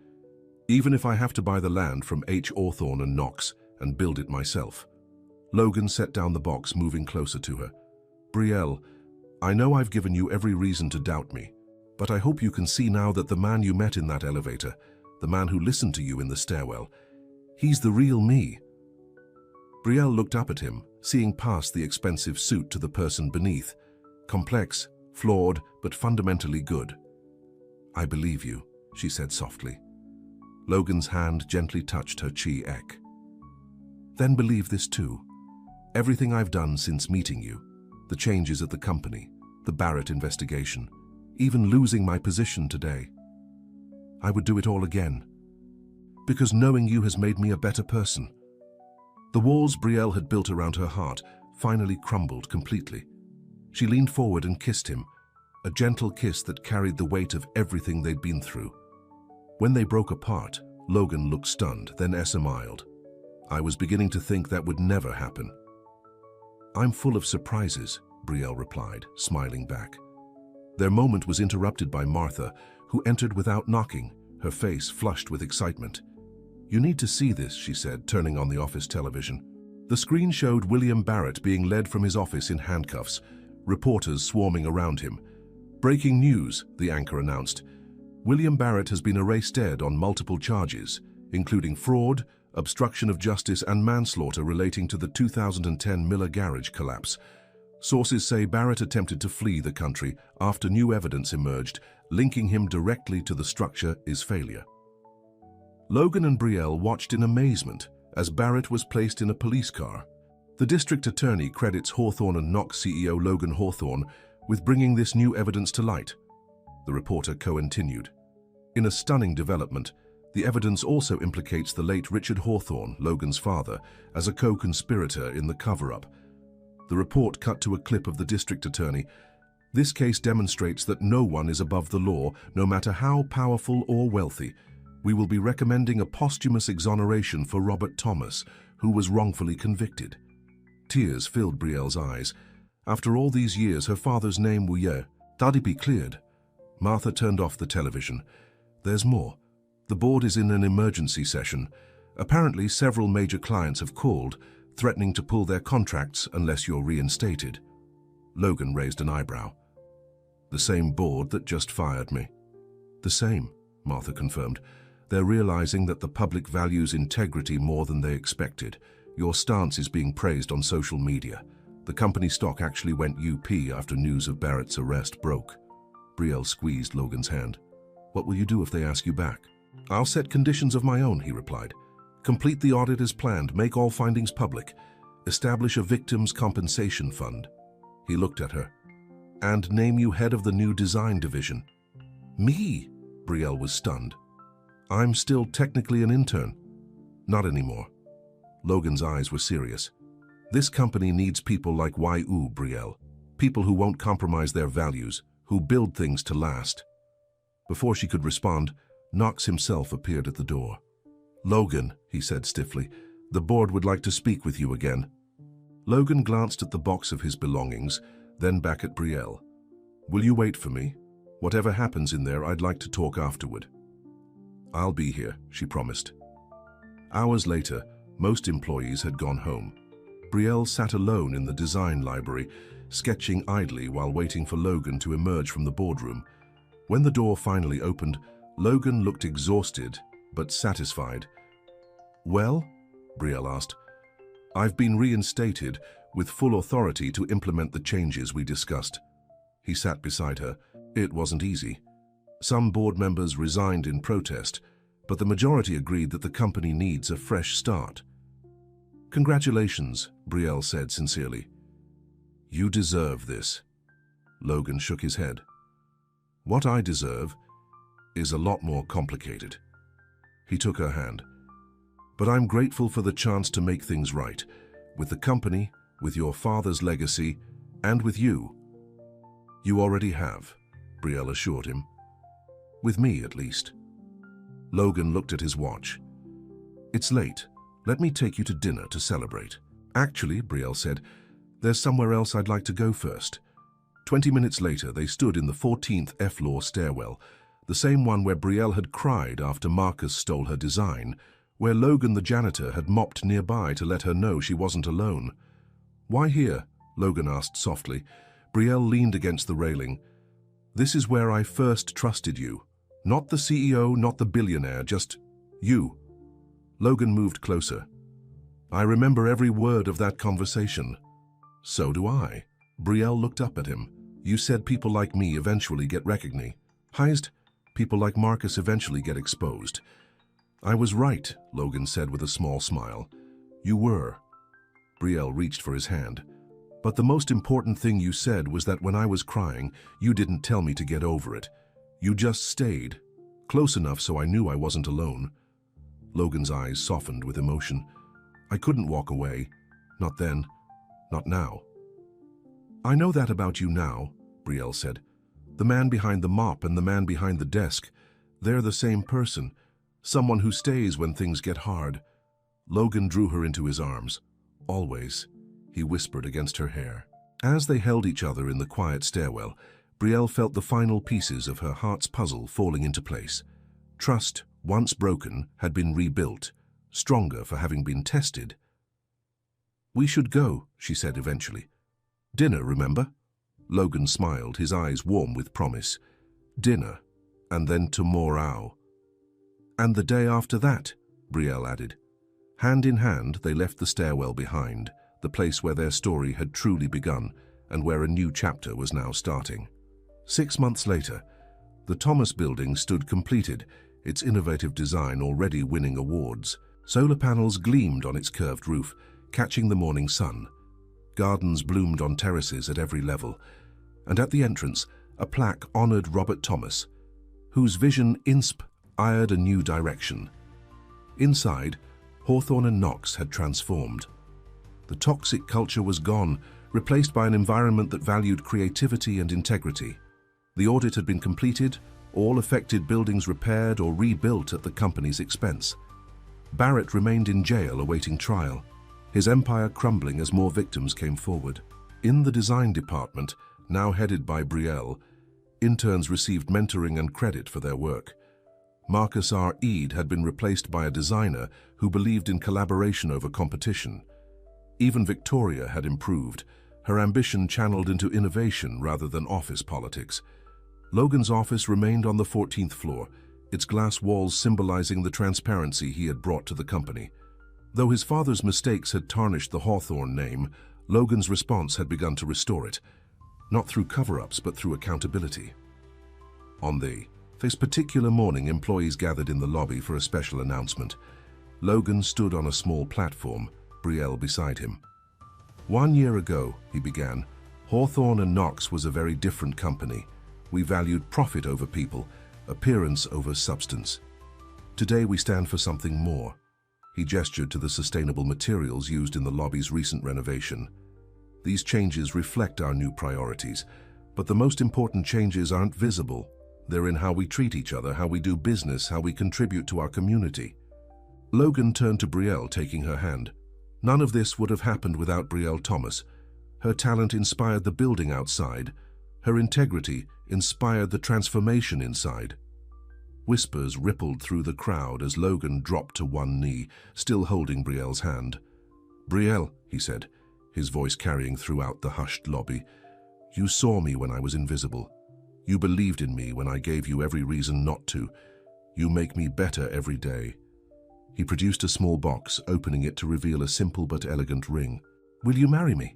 even if I have to buy the land from H. Hawthorne and Knox and build it myself. Logan set down the box, moving closer to her. Brielle, I know I've given you every reason to doubt me, but I hope you can see now that the man you met in that elevator, the man who listened to you in the stairwell, he's the real me. Brielle looked up at him, seeing past the expensive suit to the person beneath. Complex, flawed, but fundamentally good. I believe you, she said softly. Logan's hand gently touched her cheek. Then believe this too. Everything I've done since meeting you, the changes at the company, the Barrett investigation, even losing my position today, I would do it all again. Because knowing you has made me a better person. The walls Brielle had built around her heart finally crumbled completely. She leaned forward and kissed him, a gentle kiss that carried the weight of everything they'd been through. When they broke apart, Logan looked stunned, then smiled. I was beginning to think that would never happen. I'm full of surprises, Brielle replied, smiling back. Their moment was interrupted by Martha, who entered without knocking, her face flushed with excitement. You need to see this, she said, turning on the office television. The screen showed William Barrett being led from his office in handcuffs, reporters swarming around him. Breaking news, the anchor announced. William Barrett has been arrested on multiple charges, including fraud, obstruction of justice and manslaughter relating to the 2010 Miller garage collapse. Sources say Barrett attempted to flee the country after new evidence emerged, linking him directly to the structure's failure. Logan and Brielle watched in amazement as Barrett was placed in a police car. The district attorney credits Hawthorne and Knox CEO Logan Hawthorne with bringing this new evidence to light. The reporter continued. In a stunning development, the evidence also implicates the late Richard Hawthorne, Logan's father, as a co-conspirator in the cover-up. The report cut to a clip of the district attorney. This case demonstrates that no one is above the law, no matter how powerful or wealthy. We will be recommending a posthumous exoneration for Robert Thomas, who was wrongfully convicted. Tears filled Brielle's eyes. After all these years, her father's name will be cleared. Martha turned off the television. There's more. The board is in an emergency session. Apparently, several major clients have called, threatening to pull their contracts unless you're reinstated. Logan raised an eyebrow. The same board that just fired me. The same, Martha confirmed. They're realizing that the public values integrity more than they expected. Your stance is being praised on social media. The company stock actually went UP after news of Barrett's arrest broke. Brielle squeezed Logan's hand. What will you do if they ask you back? I'll set conditions of my own, he replied. Complete the audit as planned, make all findings public, establish a victims' compensation fund. He looked at her. And name you head of the new design division. Me? Brielle was stunned. I'm still technically an intern. Not anymore. Logan's eyes were serious. This company needs people like YU, Brielle. People who won't compromise their values, who build things to last. Before she could respond, Knox himself appeared at the door. Logan, he said stiffly, the board would like to speak with you again. Logan glanced at the box of his belongings, then back at Brielle. Will you wait for me? Whatever happens in there, I'd like to talk afterward. I'll be here, she promised. Hours later, most employees had gone home. Brielle sat alone in the design library, sketching idly while waiting for Logan to emerge from the boardroom. When the door finally opened, Logan looked exhausted, but satisfied. Well? Brielle asked. I've been reinstated with full authority to implement the changes we discussed. He sat beside her. It wasn't easy. Some board members resigned in protest, but the majority agreed that the company needs a fresh start. Congratulations, Brielle said sincerely. You deserve this. Logan shook his head. What I deserve is a lot more complicated. He took her hand. But I'm grateful for the chance to make things right, with the company, with your father's legacy, and with you. You already have, Brielle assured him. With me, at least. Logan looked at his watch. It's late. Let me take you to dinner to celebrate. Actually, Brielle said, there's somewhere else I'd like to go first. 20 minutes later, they stood in the 14th F-floor stairwell, the same one where Brielle had cried after Marcus stole her design, where Logan the janitor had mopped nearby to let her know she wasn't alone. Why here? Logan asked softly. Brielle leaned against the railing. This is where I first trusted you. Not the CEO, not the billionaire, just you. Logan moved closer. I remember every word of that conversation. So do I. Brielle looked up at him. You said people like me eventually get recognized. People like Marcus eventually get exposed. I was right, Logan said with a small smile. You were. Brielle reached for his hand. But the most important thing you said was that when I was crying, you didn't tell me to get over it. You just stayed, close enough so I knew I wasn't alone. Logan's eyes softened with emotion. I couldn't walk away. Not then. Not now. I know that about you now, Brielle said. The man behind the mop and the man behind the desk, they're the same person. Someone who stays when things get hard. Logan drew her into his arms. Always, he whispered against her hair. As they held each other in the quiet stairwell, Brielle felt the final pieces of her heart's puzzle falling into place. Trust, once broken, had been rebuilt, stronger for having been tested. We should go, she said eventually. Dinner, remember? Logan smiled, his eyes warm with promise. Dinner, and then tomorrow. And the day after that, Brielle added. Hand in hand, they left the stairwell behind, the place where their story had truly begun and where a new chapter was now starting. 6 months later, the Thomas building stood completed, its innovative design already winning awards. Solar panels gleamed on its curved roof, catching the morning sun. Gardens bloomed on terraces at every level, and at the entrance, a plaque honored Robert Thomas, whose vision inspired a new direction. Inside, Hawthorne and Knox had transformed. The toxic culture was gone, replaced by an environment that valued creativity and integrity. The audit had been completed, all affected buildings repaired or rebuilt at the company's expense. Barrett remained in jail awaiting trial, his empire crumbling as more victims came forward. In the design department, now headed by Brielle, Interns received mentoring and credit for their work. Marcus R. Eade had been replaced by a designer who believed in collaboration over competition. Even Victoria had improved, her ambition channeled into innovation rather than office politics. Logan's office remained on the 14th floor, its glass walls symbolizing the transparency he had brought to the company. Though his father's mistakes had tarnished the Hawthorne name, Logan's response had begun to restore it, not through cover-ups but through accountability. On this particular morning, employees gathered in the lobby for a special announcement. Logan stood on a small platform, Brielle beside him. 1 year ago, he began, Hawthorne and Knox was a very different company. We valued profit over people, appearance over substance. Today we stand for something more. He gestured to the sustainable materials used in the lobby's recent renovation. These changes reflect our new priorities, but the most important changes aren't visible. They're in how we treat each other, how we do business, how we contribute to our community. Logan turned to Brielle, taking her hand. None of this would have happened without Brielle Thomas. Her talent inspired the building outside. Her integrity inspired the transformation inside. Whispers rippled through the crowd as Logan dropped to one knee, still holding Brielle's hand. "Brielle," he said, his voice carrying throughout the hushed lobby, "you saw me when I was invisible. You believed in me when I gave you every reason not to. You make me better every day." He produced a small box, opening it to reveal a simple but elegant ring. "Will you marry me?"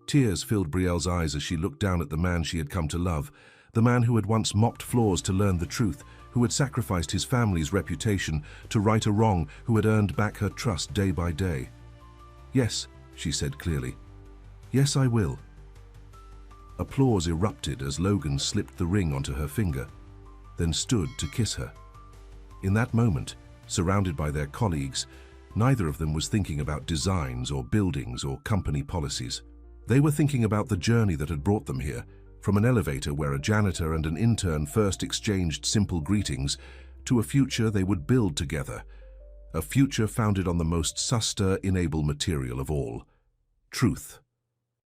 Tears filled Brielle's eyes as she looked down at the man she had come to love, the man who had once mopped floors to learn the truth, who had sacrificed his family's reputation to right a wrong, who had earned back her trust day by day. "Yes," she said clearly. "Yes, I will." Applause erupted as Logan slipped the ring onto her finger, then stood to kiss her. In that moment, surrounded by their colleagues, neither of them was thinking about designs or buildings or company policies. They were thinking about the journey that had brought them here, from an elevator where a janitor and an intern first exchanged simple greetings, to a future they would build together, a future founded on the most sustainable material of all, truth.